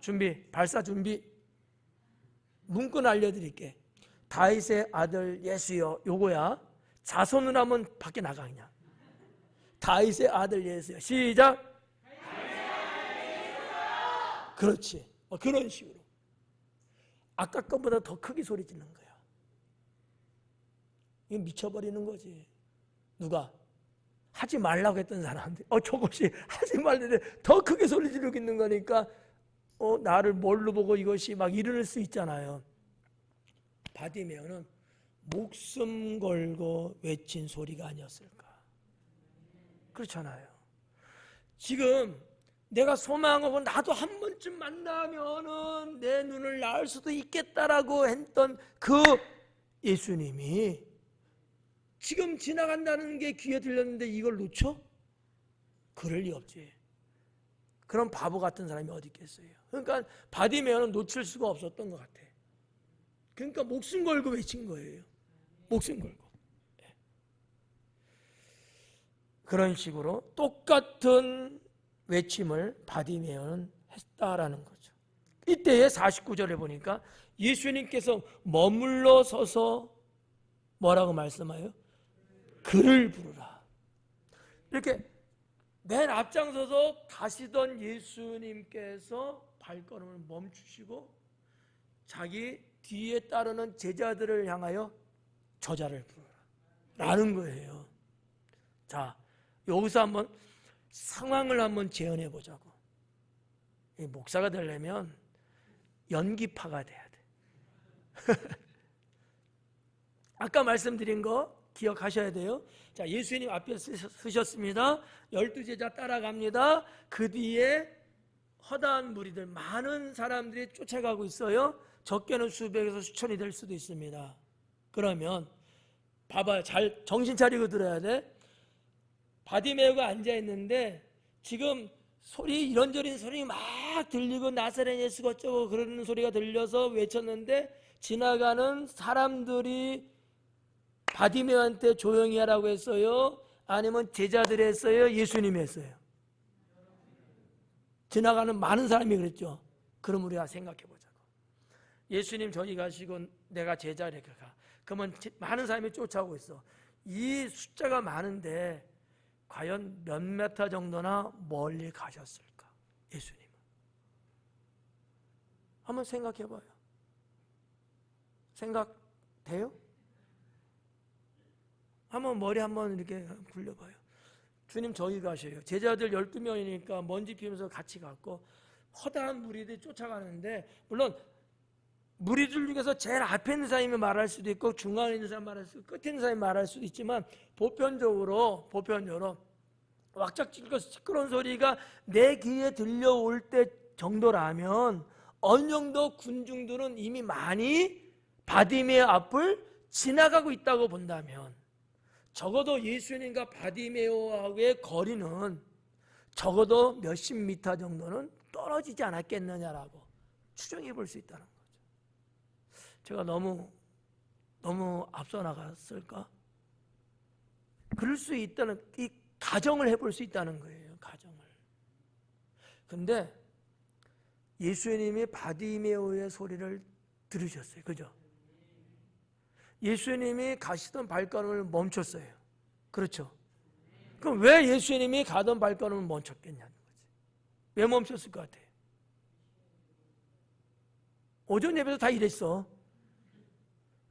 준비, 발사 준비. 문구는 알려드릴게. 다윗의 아들 예수여, 요거야. 자손을 하면 밖에 나가 그냥. 다윗의 아들 예수여. 시작. 그렇지. 그런 식으로. 아까 것보다 더 크게 소리 지르는 거야. 이게 미쳐버리는 거지. 누가? 하지 말라고 했던 사람들. 저것이 하지 말는데 더 크게 소리 지르고 있는 거니까 나를 뭘로 보고 이것이 막 이럴 수 있잖아요. 바디메오는 목숨 걸고 외친 소리가 아니었을까. 그렇잖아요. 지금 내가 소망하고 나도 한 번쯤 만나면은 내 눈을 낳을 수도 있겠다라고 했던 그 예수님이 지금 지나간다는 게 귀에 들렸는데 이걸 놓쳐? 그럴 리 없지. 그런 바보 같은 사람이 어디 있겠어요. 그러니까 바디메오는 놓칠 수가 없었던 것 같아. 그러니까 목숨 걸고 외친 거예요. 목숨 걸고. 그런 식으로 똑같은 외침을 바디메오는 했다라는 거죠. 이때의 49절에 보니까 예수님께서 머물러 서서 뭐라고 말씀해요? 그를 부르라. 이렇게 맨 앞장서서 가시던 예수님께서 발걸음을 멈추시고 자기 뒤에 따르는 제자들을 향하여 저자를 부르라 라는 거예요. 자, 여기서 한번 상황을 한번 재현해 보자고. 목사가 되려면 연기파가 돼야 돼. 아까 말씀드린 거 기억하셔야 돼요. 자, 예수님 앞에 서셨습니다. 12제자 따라갑니다. 그 뒤에 허다한 무리들, 많은 사람들이 쫓아가고 있어요. 적게는 수백에서 수천이 될 수도 있습니다. 그러면 봐봐요. 잘 정신 차리고 들어야 돼. 바디메오가 앉아있는데 지금 소리, 이런저런 소리 막 들리고 나사렛 예수가 어쩌고 그러는 소리가 들려서 외쳤는데 지나가는 사람들이 바디메오한테 조용히 하라고 했어요? 아니면 제자들이 했어요? 예수님이 했어요? 지나가는 많은 사람이 그랬죠. 그럼 우리가 생각해 보자고. 예수님 저기 가시고 내가 제자를 가. 그러면 많은 사람이 쫓아오고 있어. 이 숫자가 많은데 과연 몇 메타 정도나 멀리 가셨을까? 예수님은. 한번 생각해 봐요. 생각돼요? 한번 머리 한번 이렇게 굴려봐요. 주님 저기 가셔요. 제자들 12명이니까 먼지 피우면서 같이 갔고 허다한 무리들이 쫓아가는데 물론 무리들 중에서 제일 앞에 있는 사람이 말할 수도 있고 중간에 있는 사람이 말할 수도 있고 끝에 있는 사람이 말할 수도 있지만 보편적으로 왁작지껄 시끄러운 소리가 내 귀에 들려올 때 정도라면 어느 정도 군중들은 이미 많이 바디메오 앞을 지나가고 있다고 본다면 적어도 예수님과 바디메오하고의 거리는 적어도 몇십 미터 정도는 떨어지지 않았겠느냐라고 추정해 볼 수 있다는 거죠. 제가 너무 앞서 나갔을까? 그럴 수 있다는 이 가정을 해볼 수 있다는 거예요. 가정을. 근데 예수님이 바디메오의 소리를 들으셨어요. 그죠? 예수님이 가시던 발걸음을 멈췄어요. 그렇죠? 그럼 왜 예수님이 가던 발걸음을 멈췄겠냐는 거지. 왜 멈췄을 것 같아요? 오전 예배도 다 이랬어.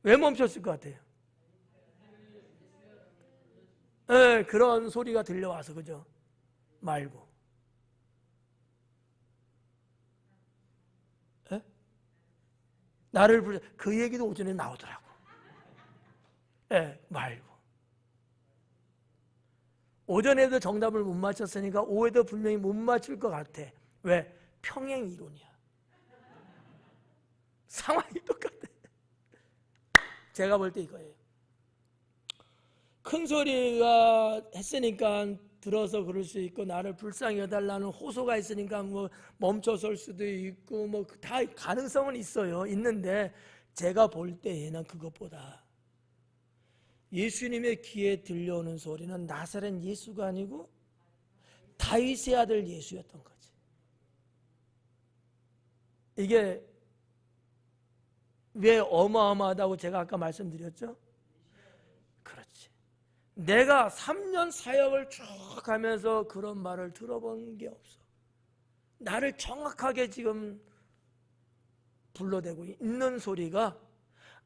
왜 멈췄을 것 같아요? 네, 그런 소리가 들려와서. 그죠? 말고. 네? 나를 부르, 그 얘기도 오전에 나오더라고. 말고. 오전에도 정답을 못 맞췄으니까 오후에도 분명히 못 맞출 것 같아. 왜? 평행 이론이야. 상황이 똑같아. 제가 볼 때 이거예요. 큰 소리가 했으니까 들어서 그럴 수 있고, 나를 불쌍히 해달라는 호소가 있으니까 뭐 멈춰설 수도 있고, 뭐 다 가능성은 있어요. 있는데 제가 볼 때에는 그것보다 예수님의 귀에 들려오는 소리는 나사렛 예수가 아니고 다윗의 아들 예수였던 거지. 이게 왜 어마어마하다고 제가 아까 말씀드렸죠? 그렇지. 내가 3년 사역을 쭉 하면서 그런 말을 들어본 게 없어. 나를 정확하게 지금 불러대고 있는 소리가,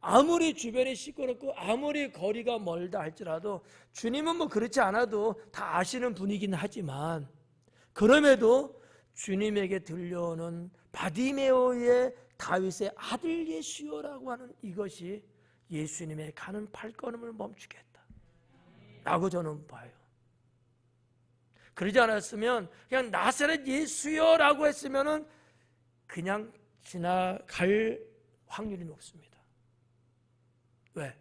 아무리 주변이 시끄럽고 아무리 거리가 멀다 할지라도, 주님은 뭐 그렇지 않아도 다 아시는 분이긴 하지만, 그럼에도 주님에게 들려오는 바디메오의 다윗의 아들 예수여라고 하는 이것이 예수님의 가는 발걸음을 멈추게 했다 라고 저는 봐요. 그러지 않았으면 그냥 나사렛 예수여라고 했으면은 그냥 지나갈 확률이 높습니다. 왜?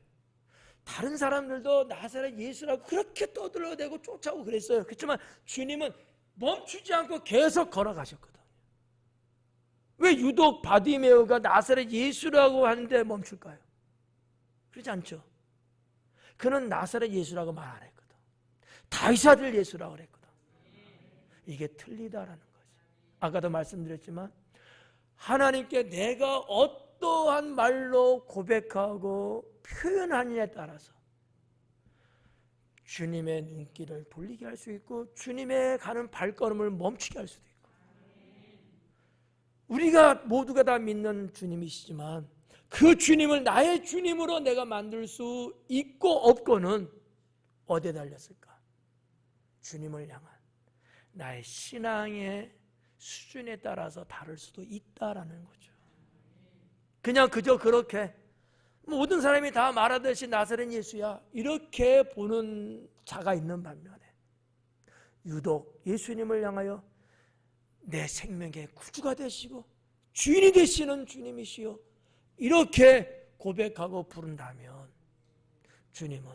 다른 사람들도 나사렛 예수라고 그렇게 떠들어대고 쫓아오고 그랬어요. 그렇지만 주님은 멈추지 않고 계속 걸어가셨거든요. 왜 유독 바디메오가 나사렛 예수라고 하는데 멈출까요? 그렇지 않죠. 그는 나사렛 예수라고 말 안 했거든. 다윗 아들 예수라고 그랬거든. 이게 틀리다라는 거지. 아까도 말씀드렸지만, 하나님께 내가 어떠한 말로 고백하고 표현하느냐에 따라서 주님의 눈길을 돌리게 할 수 있고, 주님의 가는 발걸음을 멈추게 할 수도 있고. 우리가 모두가 다 믿는 주님이시지만 그 주님을 나의 주님으로 내가 만들 수 있고 없고는 어디에 달렸을까? 주님을 향한 나의 신앙의 수준에 따라서 다를 수도 있다라는 거죠. 그냥 그저 그렇게 모든 사람이 다 말하듯이 나사렛 예수야 이렇게 보는 자가 있는 반면에, 유독 예수님을 향하여 내 생명의 구주가 되시고 주인이 되시는 주님이시여 이렇게 고백하고 부른다면, 주님은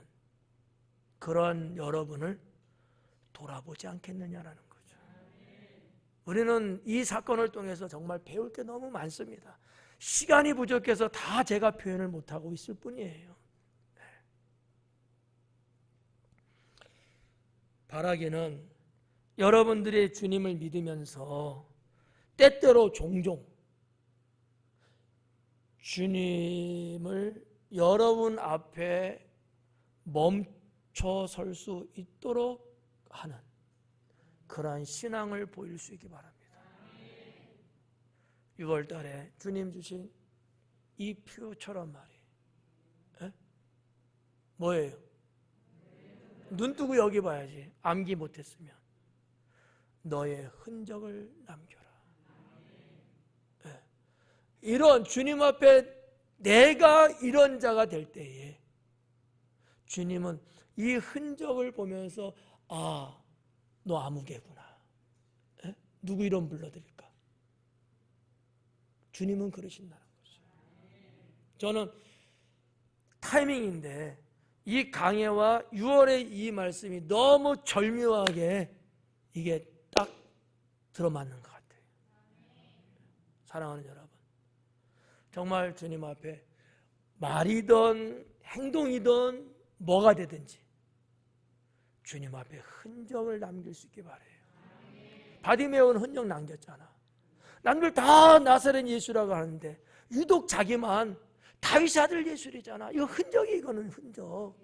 그런 여러분을 돌아보지 않겠느냐라는 거죠. 우리는 이 사건을 통해서 정말 배울 게 너무 많습니다. 시간이 부족해서 다 제가 표현을 못하고 있을 뿐이에요. 바라기는 여러분들이 주님을 믿으면서 때때로 종종 주님을 여러분 앞에 멈춰 설 수 있도록 하는 그러한 신앙을 보일 수 있기 바랍니다. 6월 달에 주님 주신 이 표처럼 말이에요. 뭐예요? 눈 뜨고 여기 봐야지. 암기 못했으면 너의 흔적을 남겨라. 이런 주님 앞에 내가 이런 자가 될 때에 주님은 이 흔적을 보면서 아, 너 아무개구나. 누구 이름 불러드릴까? 주님은 그러신다는 거죠. 저는 타이밍인데 이 강해와 6월의 이 말씀이 너무 절묘하게 이게 딱 들어맞는 것 같아요. 사랑하는 여러분, 정말 주님 앞에 말이든 행동이든 뭐가 되든지 주님 앞에 흔적을 남길 수 있게 바라요. 바디메오는 흔적 남겼잖아. 남들 다 나사렛 예수라고 하는데 유독 자기만 다윗 아들 예수이잖아. 이거 흔적이, 이거는 흔적.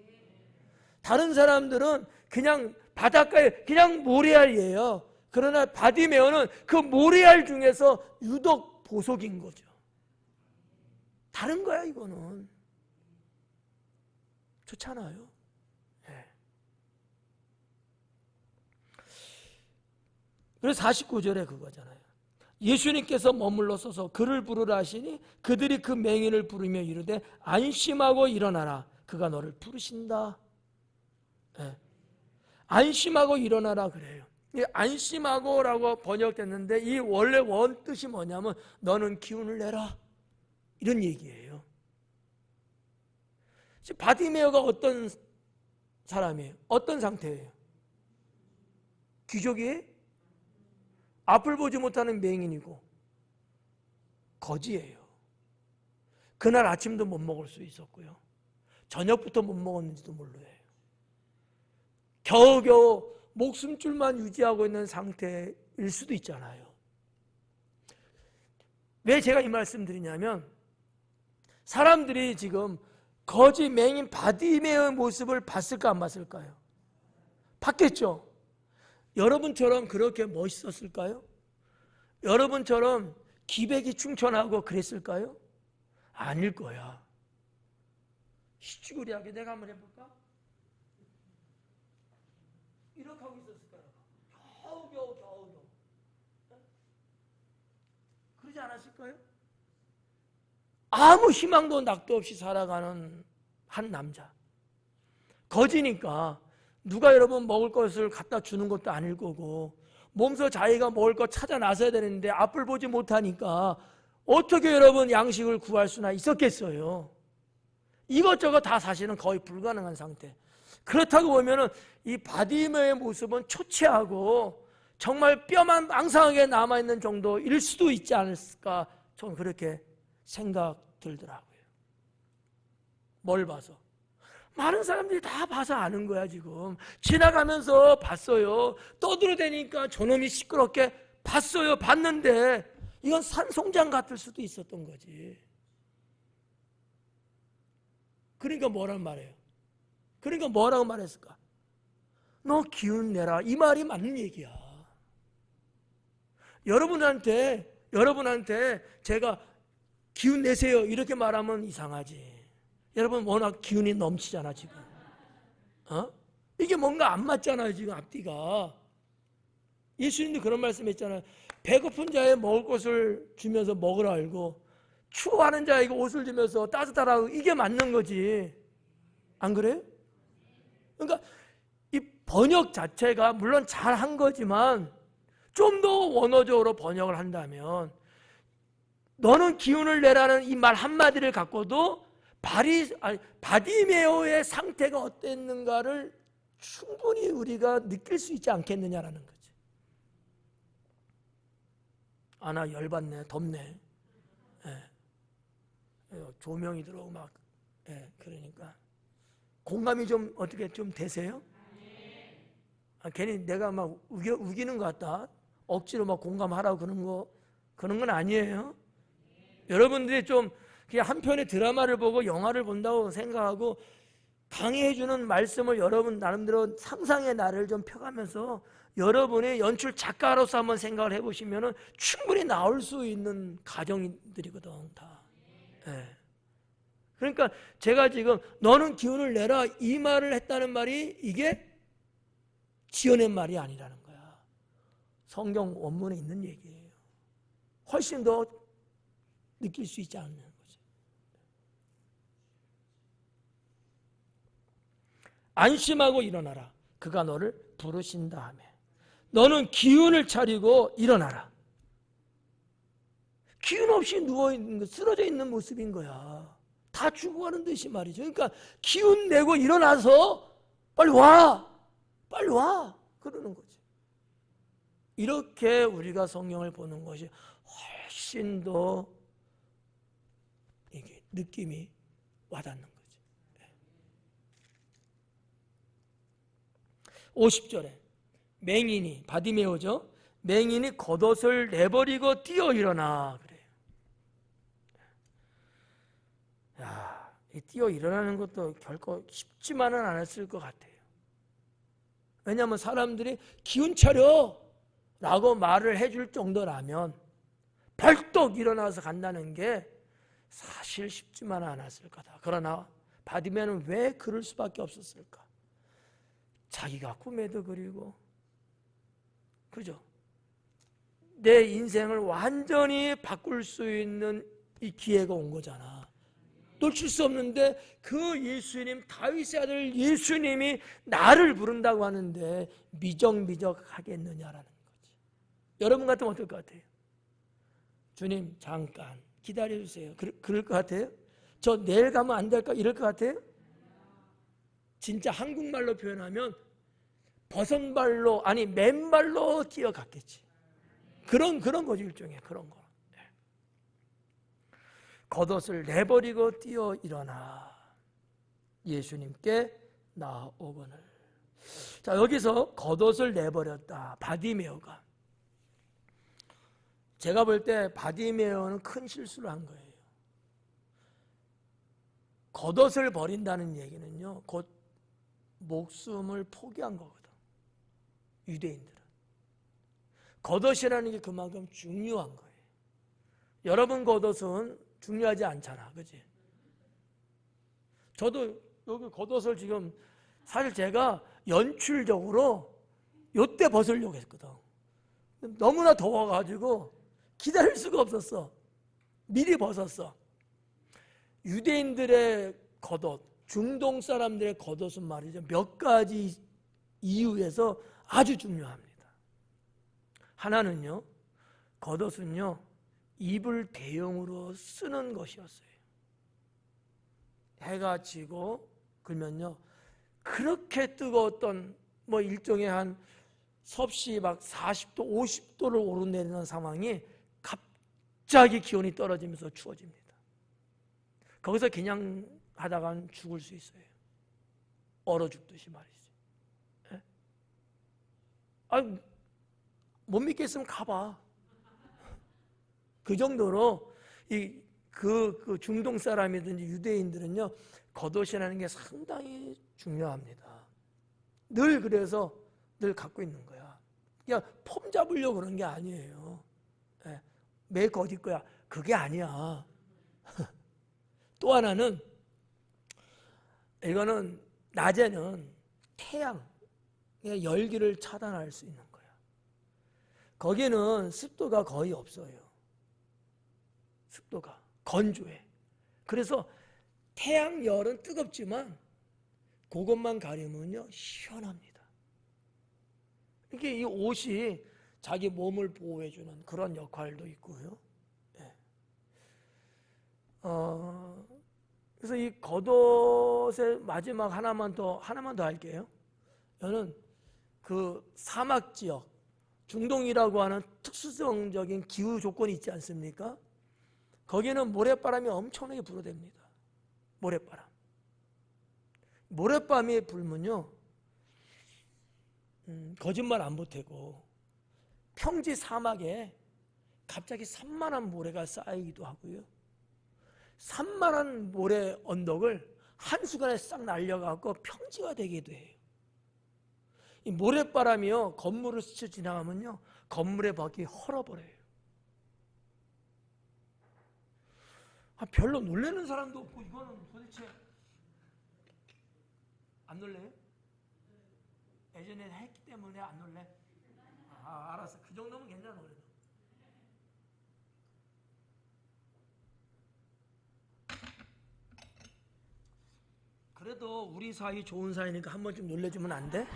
다른 사람들은 그냥 바닷가에 그냥 모래알이에요. 그러나 바디메오는 그 모래알 중에서 유독 보석인 거죠. 다른 거야 이거는. 좋잖아요. 네. 그래서 49절에 그거잖아요. 예수님께서 머물러 서서 그를 부르라 하시니 그들이 그 맹인을 부르며 이르되 안심하고 일어나라, 그가 너를 부르신다. 네. 안심하고 일어나라 그래요. 이 안심하고라고 번역됐는데 이 원래 원 뜻이 뭐냐면 너는 기운을 내라. 이런 얘기예요. 바디메오가 어떤 사람이에요? 어떤 상태예요? 귀족이에요? 앞을 보지 못하는 맹인이고 거지예요. 그날 아침도 못 먹을 수 있었고요. 저녁부터 못 먹었는지도 몰라요. 겨우겨우 목숨줄만 유지하고 있는 상태일 수도 있잖아요. 왜 제가 이 말씀 드리냐면 사람들이 지금 거지 맹인 바디메오의 모습을 봤을까 안 봤을까요? 봤겠죠. 여러분처럼 그렇게 멋있었을까요? 여러분처럼 기백이 충천하고 그랬을까요? 아닐 거야. 시추구리하게 내가 한번 해볼까? 이렇게 하고 있었을까요? 겨우. 그러지 않았을까요? 아무 희망도 낙도 없이 살아가는 한 남자. 거지니까 누가 여러분 먹을 것을 갖다 주는 것도 아닐 거고 몸소 자기가 먹을 것 찾아 나서야 되는데 앞을 보지 못하니까 어떻게 여러분 양식을 구할 수나 있었겠어요. 이것저것 다 사실은 거의 불가능한 상태. 그렇다고 보면은 이 바디메오의 모습은 초췌하고 정말 뼈만 앙상하게 남아있는 정도일 수도 있지 않을까, 저는 그렇게 생각 들더라고요. 뭘 봐서? 많은 사람들이 다 봐서 아는 거야. 지금 지나가면서 봤어요. 떠들어대니까 저놈이 시끄럽게 봤어요. 봤는데 이건 산송장 같을 수도 있었던 거지. 그러니까 뭐란 말이에요? 그러니까 뭐라고 말했을까? 너 기운 내라. 이 말이 맞는 얘기야. 여러분한테 제가 기운 내세요 이렇게 말하면 이상하지. 여러분 워낙 기운이 넘치잖아 지금. 이게 뭔가 안 맞잖아요 지금 앞뒤가. 예수님도 그런 말씀했잖아요. 배고픈 자에 먹을 것을 주면서 먹으라 알고 추워하는 자에게 옷을 주면서 따뜻하라고, 이게 맞는 거지. 안 그래요? 그러니까 이 번역 자체가 물론 잘한 거지만 좀 더 원어적으로 번역을 한다면 너는 기운을 내라는 이 말 한마디를 갖고도 바디메오의 상태가 어땠는가를 충분히 우리가 느낄 수 있지 않겠느냐라는 거지. 아, 나 열받네, 덥네. 조명이 들어오고 막, 그러니까 공감이 좀 어떻게 좀 되세요? 괜히 내가 막 우기는 것 같다. 억지로 막 공감하라고 그런 건 아니에요. 여러분들이 좀 그냥 한 편의 드라마를 보고 영화를 본다고 생각하고 강의해주는 말씀을 여러분 나름대로 상상의 나를 좀 펴가면서 여러분의 연출 작가로서 한번 생각을 해보시면 충분히 나올 수 있는 가정들이거든 다. 그러니까 제가 지금 너는 기운을 내라 이 말을 했다는 말이 이게 지어낸 말이 아니라는 거야. 성경 원문에 있는 얘기예요. 훨씬 더 느낄 수 있지 않는 거죠. 안심하고 일어나라. 그가 너를 부르신다 하며 너는 기운을 차리고 일어나라. 기운 없이 누워있는 거, 쓰러져 있는 모습인 거야. 다 죽어가는 듯이 말이죠. 그러니까 기운 내고 일어나서 빨리 와 그러는 거지. 이렇게 우리가 성경을 보는 것이 훨씬 더 이게 느낌이 와닿는 거지. 50절에 맹인이, 바디메오죠, 맹인이 겉옷을 내버리고 뛰어 일어나 그래요. 야, 이 뛰어 일어나는 것도 결코 쉽지만은 않았을 것 같아요. 왜냐하면 사람들이 기운 차려 라고 말을 해줄 정도라면 벌떡 일어나서 간다는 게 사실 쉽지만 않았을 거다. 그러나 바디메오는 왜 그럴 수밖에 없었을까? 자기가 꿈에도 그리고, 그죠? 내 인생을 완전히 바꿀 수 있는 이 기회가 온 거잖아. 놓칠 수 없는데 그 예수님, 다윗의 아들 예수님이 나를 부른다고 하는데 미적미적 하겠느냐라는 거지. 여러분 같으면 어떨 것 같아요? 주님 잠깐 기다려주세요. 그럴 것 같아요? 저 내일 가면 안 될까? 이럴 것 같아요? 진짜 한국말로 표현하면 버선발로, 아니 맨발로 뛰어갔겠지. 그런 거죠. 일종의 그런 거. 겉옷을 내버리고 뛰어 일어나 예수님께 나오거늘. 자, 여기서 겉옷을 내버렸다. 바디메오가. 제가 볼 때 바디메오는 큰 실수를 한 거예요. 겉옷을 버린다는 얘기는요, 곧 목숨을 포기한 거거든. 유대인들은. 겉옷이라는 게 그만큼 중요한 거예요. 여러분 겉옷은 중요하지 않잖아, 그렇지? 저도 여기 겉옷을 지금 사실 제가 연출적으로 요때 벗으려고 했거든. 너무나 더워가지고 기다릴 수가 없었어. 미리 벗었어. 유대인들의 겉옷, 중동 사람들의 겉옷은 말이죠, 몇 가지 이유에서 아주 중요합니다. 하나는요, 겉옷은요, 입을 대용으로 쓰는 것이었어요. 해가 지고 그러면요, 그렇게 뜨거웠던 뭐 일종의 한 섭씨 막 40도, 50도를 오르내리는 상황이 갑자기 기온이 떨어지면서 추워집니다. 거기서 그냥 하다간 죽을 수 있어요. 얼어 죽듯이 말이죠. 예? 못 믿겠으면 가봐. 그 정도로 그 중동 사람이든지 유대인들은요, 겉옷이라는 게 상당히 중요합니다. 늘 그래서 늘 갖고 있는 거야. 그냥 폼 잡으려고 그런 게 아니에요. 예. 매 어디 거야? 그게 아니야. 또 하나는, 이거는 낮에는 태양의 열기를 차단할 수 있는 거야. 거기는 습도가 거의 없어요. 습도가 건조해. 그래서 태양열은 뜨겁지만 그것만 가리면요, 시원합니다. 이게 이 옷이 자기 몸을 보호해주는 그런 역할도 있고요. 예. 그래서 이 겉옷의 마지막 하나만 더 할게요. 저는 그 사막 지역, 중동이라고 하는 특수성적인 기후 조건이 있지 않습니까? 거기는 모래바람이 엄청나게 불어댑니다. 모래바람. 모래바람이 불면요, 거짓말 안 보태고 평지 사막에 갑자기 산만한 모래가 쌓이기도 하고요, 산만한 모래 언덕을 한순간에 싹 날려갖고 평지가 되기도 해요. 이 모래바람이요, 건물을 스쳐 지나가면요, 건물의 밖이 헐어버려요. 별로 놀라는 사람도 없고, 이거는 도대체 안 놀래요? 예전에 했기 때문에 안 놀래? 알았어. 그 정도면 괜찮아. 그래도. 그래도 우리 사이 좋은 사이니까 한 번쯤 놀래주면 안 돼?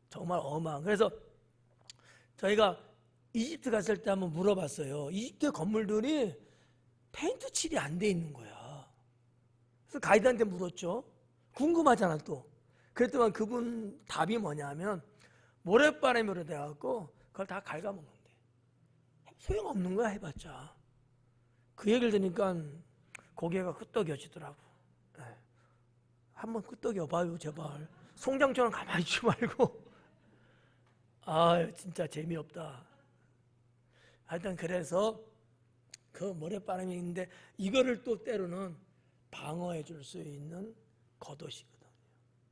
정말 어마한. 그래서 저희가 이집트 갔을 때 한번 물어봤어요. 이집트 건물들이 페인트 칠이 안 돼 있는 거야. 그래서 가이드한테 물었죠. 궁금하잖아 또. 그랬더니 그분 답이 뭐냐면, 모래바람으로 돼갖고 그걸 다 갉아먹는데 소용없는 거야 해봤자. 그 얘기를 들으니까 고개가 끄덕여지더라고. 네. 한번 끄덕여봐요 제발. 송장처럼 가만히 있지 말고. 진짜 재미없다. 하여튼 그래서 그 모래바람이 있는데, 이거를 또 때로는 방어해 줄 수 있는 겉옷이거든요.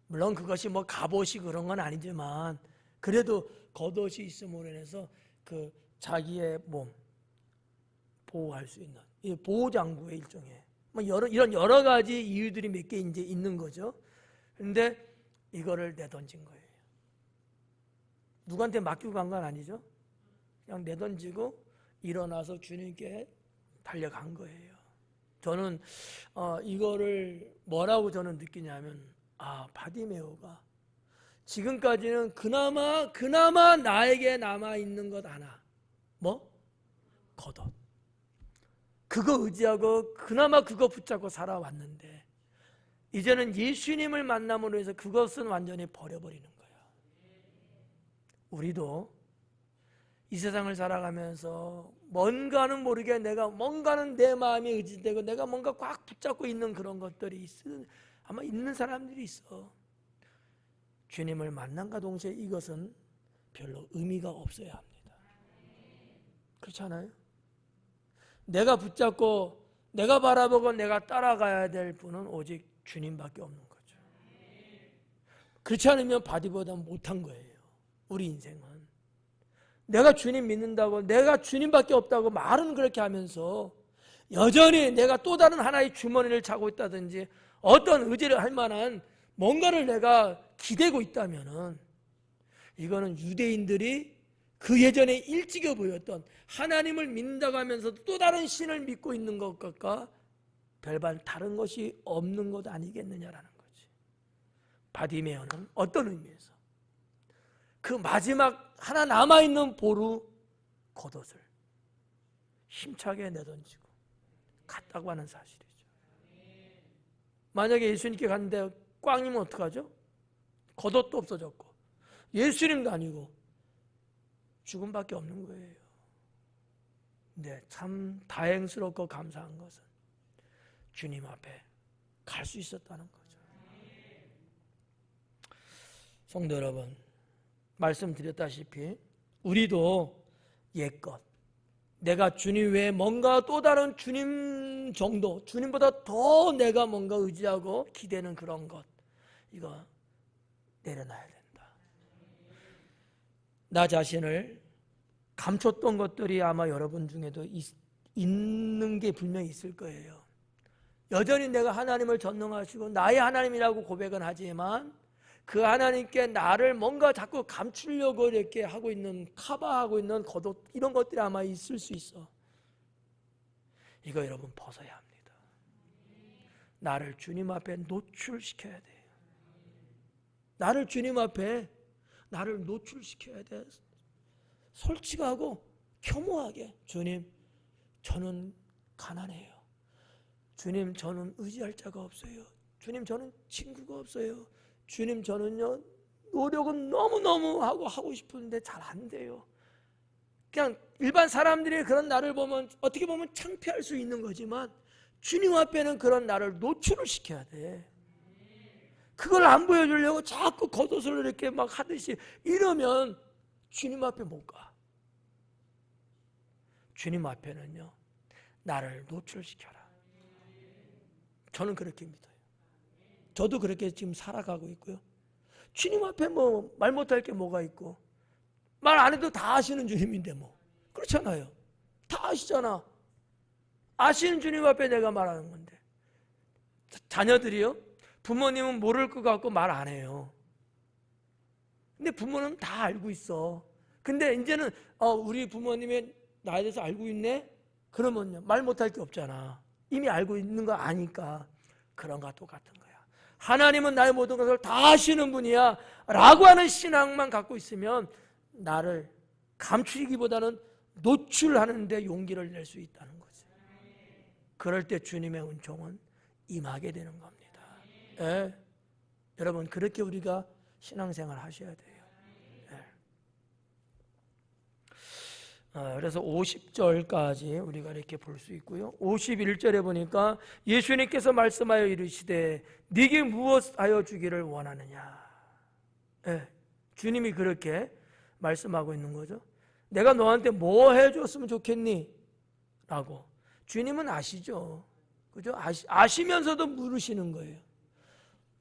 물론 그것이 뭐 갑옷이 그런 건 아니지만, 그래도 겉옷이 있음으로 인해서 그 자기의 몸 보호할 수 있는 이 보호장구의 일종의 뭐 이런 여러 가지 이유들이 몇 개 이제 있는 거죠. 그런데 이거를 내던진 거예요. 누구한테 맡기고 간 건 아니죠. 그냥 내던지고 일어나서 주님께 달려간 거예요. 저는 이거를 뭐라고 저는 느끼냐면, 바디메오가 지금까지는 그나마 나에게 남아있는 것 하나. 뭐? 겉옷. 그거 의지하고 그나마 그거 붙잡고 살아왔는데 이제는 예수님을 만남으로 해서 그것은 완전히 버려버리는 거야. 우리도 이 세상을 살아가면서 뭔가는 모르게 뭔가는 내 마음이 의지되고 내가 뭔가 꽉 붙잡고 있는 그런 것들이 아마 있는 사람들이 있어. 주님을 만남과 동시에 이것은 별로 의미가 없어야 합니다. 그렇지 않아요? 내가 붙잡고 내가 바라보고 내가 따라가야 될 분은 오직 주님밖에 없는 거죠. 그렇지 않으면 바디보다 못한 거예요. 우리 인생은. 내가 주님 믿는다고 내가 주님밖에 없다고 말은 그렇게 하면서 여전히 내가 또 다른 하나의 주머니를 차고 있다든지 어떤 의지를 할 만한 뭔가를 내가 기대고 있다면은 이거는 유대인들이 그 예전에 일찍이 보였던 하나님을 믿는다고 하면서도 또 다른 신을 믿고 있는 것과 별반 다른 것이 없는 것 아니겠느냐라는 거지. 바디메오는 어떤 의미에서 그 마지막 하나 남아있는 보루 겉옷을 힘차게 내던지고 갔다고 하는 사실이죠. 만약에 예수님께 갔는데 꽝이면 어떡하죠? 겉옷도 없어졌고 예수님도 아니고 죽음밖에 없는 거예요. 근데 참 다행스럽고 감사한 것은 주님 앞에 갈 수 있었다는 거죠. 성도 여러분, 말씀드렸다시피 우리도 옛것, 내가 주님 외에 뭔가 또 다른 주님 정도, 주님보다 더 내가 뭔가 의지하고 기대는 그런 것, 이거 내려놔야 된다. 나 자신을 감췄던 것들이 아마 여러분 중에도 있는 게 분명히 있을 거예요. 여전히 내가 하나님을 전능하시고 나의 하나님이라고 고백은 하지만 그 하나님께 나를 뭔가 자꾸 감추려고 이렇게 하고 있는, 커버하고 있는 겉옷, 이런 것들이 아마 있을 수 있어. 이거 여러분 벗어야 합니다. 나를 주님 앞에 노출시켜야 돼요. 나를 주님 앞에 나를 노출시켜야 돼. 솔직하고 겸허하게, 주님 저는 가난해요. 주님 저는 의지할 자가 없어요. 주님 저는 친구가 없어요. 주님 저는요 노력은 너무너무 하고 싶은데 잘 안 돼요. 그냥 일반 사람들이 그런 나를 보면 어떻게 보면 창피할 수 있는 거지만 주님 앞에는 그런 나를 노출을 시켜야 돼. 그걸 안 보여주려고 자꾸 겉옷을 이렇게 막 하듯이 이러면 주님 앞에 못 가. 주님 앞에는요 나를 노출시켜라. 저는 그렇게 믿어요. 저도 그렇게 지금 살아가고 있고요. 주님 앞에 뭐 말 못할 게 뭐가 있고 말 안 해도 다 아시는 주님인데 뭐 그렇잖아요. 다 아시잖아. 아시는 주님 앞에 내가 말하는 건데 자녀들이요 부모님은 모를 것 같고 말 안 해요. 근데 부모는 다 알고 있어. 근데 이제는 우리 부모님의 나에 대해서 알고 있네? 그러면요 말 못할 게 없잖아. 이미 알고 있는 거 아니까. 그런 것과 똑같은 거야. 하나님은 나의 모든 것을 다 아시는 분이야 라고 하는 신앙만 갖고 있으면 나를 감추기보다는 노출하는 데 용기를 낼 수 있다는 거지. 그럴 때 주님의 은총은 임하게 되는 겁니다. 예. 여러분 그렇게 우리가 신앙생활 하셔야 돼요. 그래서 50절까지 우리가 이렇게 볼 수 있고요. 51절에 보니까 예수님께서 말씀하여 이르시되 네게 무엇하여 주기를 원하느냐. 주님이 그렇게 말씀하고 있는 거죠. 내가 너한테 뭐 해줬으면 좋겠니? 라고. 주님은 아시죠. 그죠? 아시면서도 물으시는 거예요.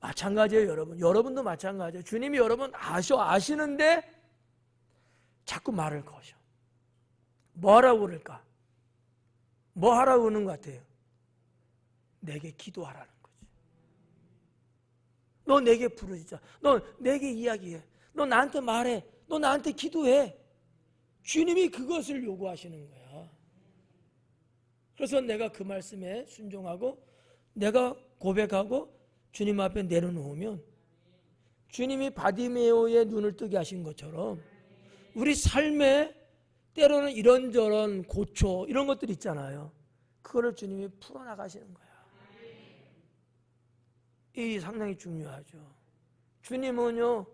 마찬가지예요, 여러분. 여러분도 마찬가지예요. 주님이 여러분 아시는데 자꾸 말을 거셔. 뭐 하라고 그럴까? 뭐 하라고 그러는 것 같아요? 내게 기도하라는 거지. 너 내게 부르짖자. 너 내게 이야기해. 너 나한테 말해. 너 나한테 기도해. 주님이 그것을 요구하시는 거야. 그래서 내가 그 말씀에 순종하고 내가 고백하고 주님 앞에 내려놓으면 주님이 바디메오의 눈을 뜨게 하신 것처럼 우리 삶에 때로는 이런저런 고초 이런 것들 있잖아요. 그거를 주님이 풀어나가시는 거야. 이 상당히 중요하죠. 주님은요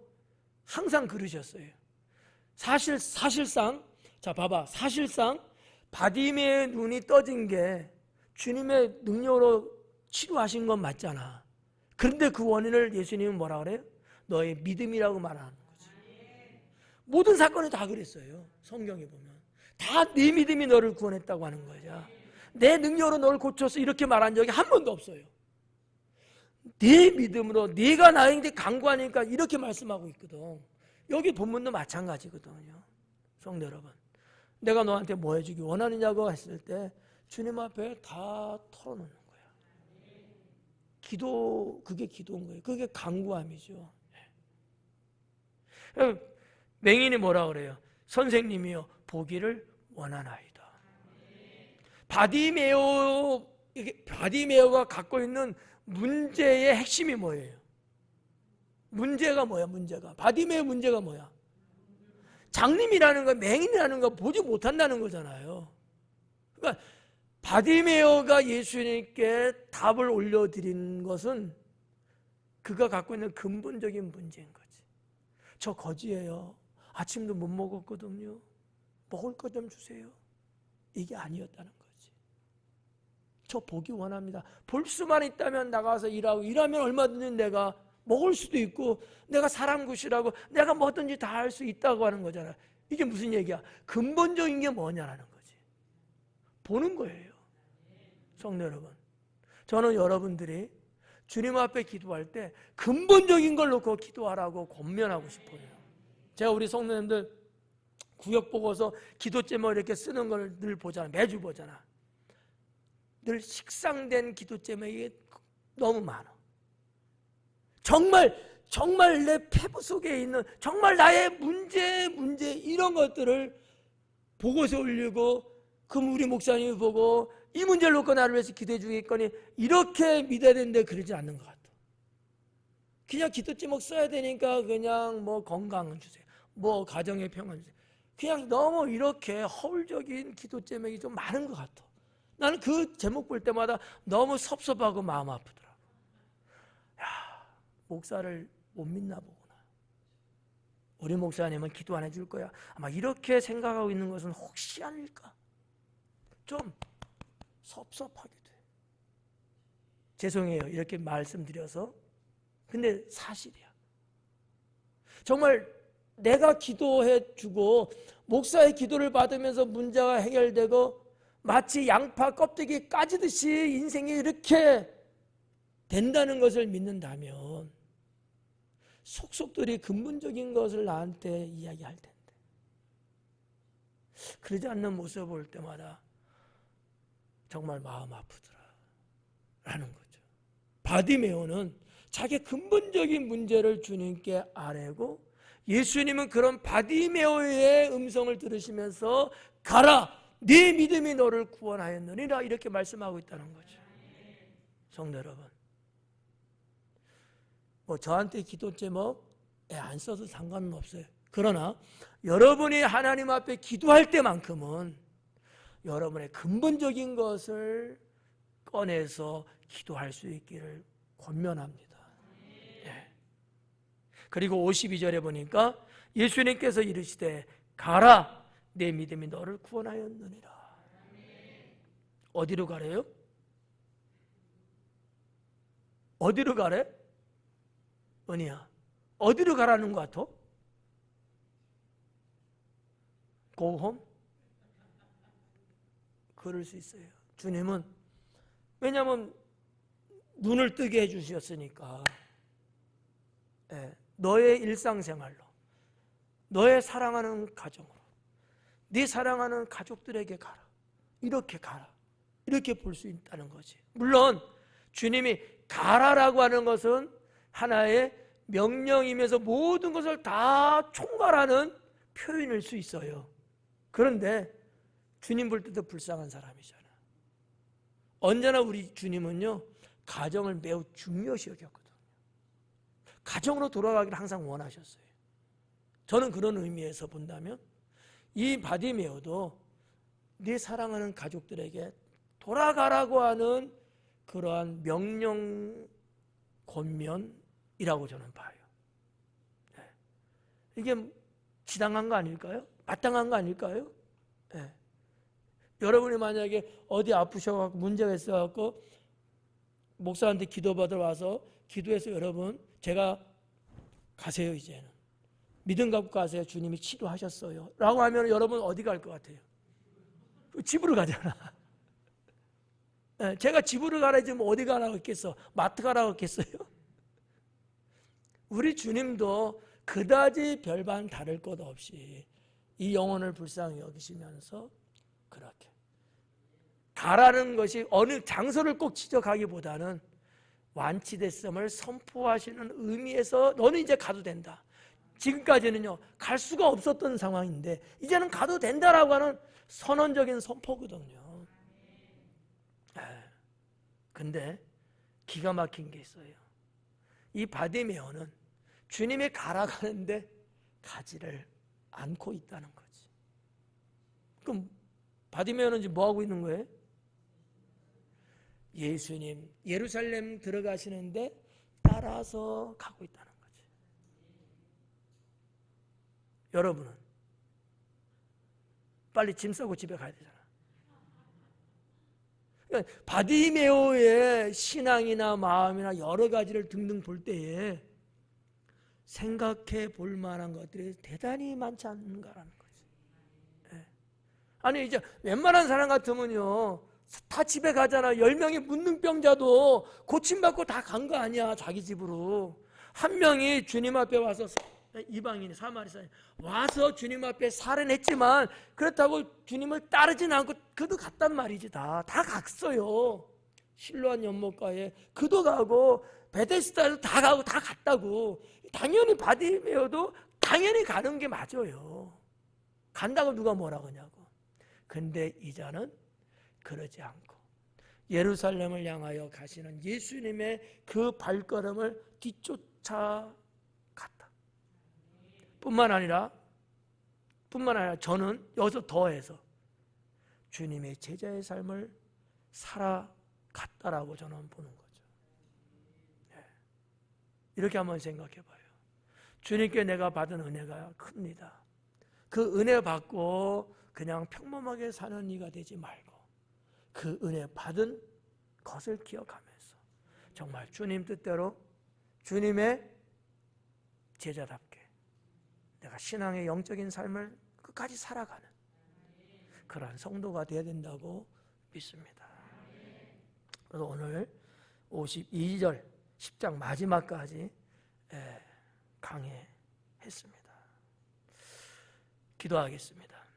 항상 그러셨어요. 사실상 자 봐봐, 사실상 바디메오의 눈이 떠진 게 주님의 능력으로 치료하신 건 맞잖아. 그런데 그 원인을 예수님은 뭐라 그래요? 너의 믿음이라고 말하는 거지. 모든 사건이 다 그랬어요. 성경에 보면 다 네 믿음이 너를 구원했다고 하는 거죠. 내 능력으로 너를 고쳐서 이렇게 말한 적이 한 번도 없어요. 네 믿음으로 네가 나에게 간구하니까 이렇게 말씀하고 있거든. 여기 본문도 마찬가지거든요. 성도 여러분, 내가 너한테 뭐 해주기 원하느냐고 했을 때 주님 앞에 다 털어놓는 거야. 기도, 그게 기도인 거예요. 그게 간구함이죠. 맹인이 뭐라 그래요? 선생님이요 보기를 원하나이다. 바디메오가 갖고 있는 문제의 핵심이 뭐예요? 문제가 뭐야? 바디메오 문제가 뭐야? 장님이라는 거, 맹인이라는 거 보지 못한다는 거잖아요. 그러니까 바디메오가 예수님께 답을 올려드린 것은 그가 갖고 있는 근본적인 문제인 거지. 저 거지예요. 아침도 못 먹었거든요. 먹을 것 좀 주세요. 이게 아니었다는 거지. 저 보기 원합니다. 볼 수만 있다면 나가서 일하면 얼마든지 내가 먹을 수도 있고 내가 사람 구실하고 내가 뭐든지 다 할 수 있다고 하는 거잖아. 이게 무슨 얘기야? 근본적인 게 뭐냐라는 거지. 보는 거예요. 성도 여러분, 저는 여러분들이 주님 앞에 기도할 때 근본적인 걸 놓고 기도하라고 권면하고 싶어요. 제가 우리 성도님들 구역 보고서 기도 제목 이렇게 쓰는 걸 늘 보잖아. 매주 보잖아. 늘 식상된 기도 제목이 너무 많아. 정말 내 폐부 속에 있는 정말 나의 문제 이런 것들을 보고서 올리고, 그럼 우리 목사님이 보고 이 문제를 놓고 나를 위해서 기도해 주겠거니 이렇게 믿어야 되는데 그러지 않는 것 같아. 그냥 기도 제목 써야 되니까 그냥 뭐 건강 주세요, 뭐 가정의 평안 주세요, 그냥 너무 이렇게 허울적인 기도 제목이 좀 많은 것 같아. 나는 그 제목 볼 때마다 너무 섭섭하고 마음 아프더라고. 야, 목사를 못 믿나 보구나. 우리 목사님은 기도 안 해줄 거야. 아마 이렇게 생각하고 있는 것은 혹시 아닐까? 좀 섭섭하게 돼. 죄송해요, 이렇게 말씀드려서. 근데 사실이야. 정말 내가 기도해 주고 목사의 기도를 받으면서 문제가 해결되고 마치 양파 껍데기 까지듯이 인생이 이렇게 된다는 것을 믿는다면 속속들이 근본적인 것을 나한테 이야기할 텐데, 그러지 않는 모습을 볼 때마다 정말 마음 아프더라 라는 거죠. 바디메오는 자기 근본적인 문제를 주님께 아뢰고, 예수님은 그런 바디메오의 음성을 들으시면서 가라, 네 믿음이 너를 구원하였느니라 이렇게 말씀하고 있다는 거죠. 성도 여러분, 뭐 저한테 기도 제목 안 써도 상관은 없어요. 그러나 여러분이 하나님 앞에 기도할 때만큼은 여러분의 근본적인 것을 꺼내서 기도할 수 있기를 권면합니다. 예. 그리고 52절에 보니까 예수님께서 이르시되 가라, 내 믿음이 너를 구원하였느니라. 어디로 가래요? 어디로 가래? 은희야, 어디로 가라는 것 같아? Go home? 그럴 수 있어요. 주님은 왜냐하면 눈을 뜨게 해주셨으니까. 예, 너의 일상생활로, 너의 사랑하는 가정으로, 네 사랑하는 가족들에게 가라, 이렇게 볼 수 있다는 거지. 물론 주님이 가라라고 하는 것은 하나의 명령이면서 모든 것을 다 총괄하는 표현일 수 있어요. 그런데 주님 볼 때도 불쌍한 사람이잖아. 언제나 우리 주님은요 가정을 매우 중요시 여겼거든요. 가정으로 돌아가기를 항상 원하셨어요. 저는 그런 의미에서 본다면 이 바디메오도 네 사랑하는 가족들에게 돌아가라고 하는 그러한 명령 권면이라고 저는 봐요. 네. 이게 지당한 거 아닐까요? 마땅한 거 아닐까요? 네. 여러분이 만약에 어디 아프셔갖고 문제가 있어갖고 목사한테 기도받으러 와서 기도해서 여러분 제가 가세요 이제는 믿음 갖고 가세요 주님이 치료하셨어요 라고 하면 여러분 어디 갈 것 같아요? 집으로 가잖아. 제가 집으로 가라지 뭐 어디 가라고 했겠어? 마트 가라고 했겠어요? 우리 주님도 그다지 별반 다를 것 없이 이 영혼을 불쌍히 여기시면서 그렇게 가라는 것이 어느 장소를 꼭 지적하기보다는 완치됐음을 선포하시는 의미에서 너는 이제 가도 된다. 지금까지는요 갈 수가 없었던 상황인데 이제는 가도 된다라고 하는 선언적인 선포거든요. 근데 기가 막힌 게 있어요. 이 바디메오는 주님이 가라고 하는데 가지를 않고 있다는 거지. 그럼 바디메오는 지금 뭐 하고 있는 거예요? 예수님 예루살렘 들어가시는데 따라서 가고 있다는 거지. 여러분은 빨리 짐 싸고 집에 가야 되잖아. 그러니까 바디메오의 신앙이나 마음이나 여러 가지를 등등 볼 때에 생각해 볼 만한 것들이 대단히 많지 않은가라는 거지. 아니 이제 웬만한 사람 같으면요 다 집에 가잖아. 10명의 문둥병자도 고침받고 다 간 거 아니야 자기 집으로. 한 명이 주님 앞에 와서 이방인이 사마리아인 와서 주님 앞에 살인했지만 그렇다고 주님을 따르진 않고 그도 갔단 말이지. 다 갔어요. 실로암 연못가에 그도 가고 베데스다도 다 가고 다 갔다고. 당연히 바디메오도 당연히 가는 게 맞아요. 간다고 누가 뭐라 그러냐고. 근데 이자는 그러지 않고 예루살렘을 향하여 가시는 예수님의 그 발걸음을 뒤쫓아 갔다. 뿐만 아니라 저는 여기서 더해서 주님의 제자의 삶을 살아갔다라고 저는 보는 거죠. 이렇게 한번 생각해 봐요. 주님께 내가 받은 은혜가 큽니다. 그 은혜 받고 그냥 평범하게 사는 이가 되지 말고 그 은혜 받은 것을 기억하면서 정말 주님 뜻대로 주님의 제자답게 내가 신앙의 영적인 삶을 끝까지 살아가는 그러한 성도가 되어야 된다고 믿습니다. 그래서 오늘 52절 10장 마지막까지 강해했습니다. 기도하겠습니다.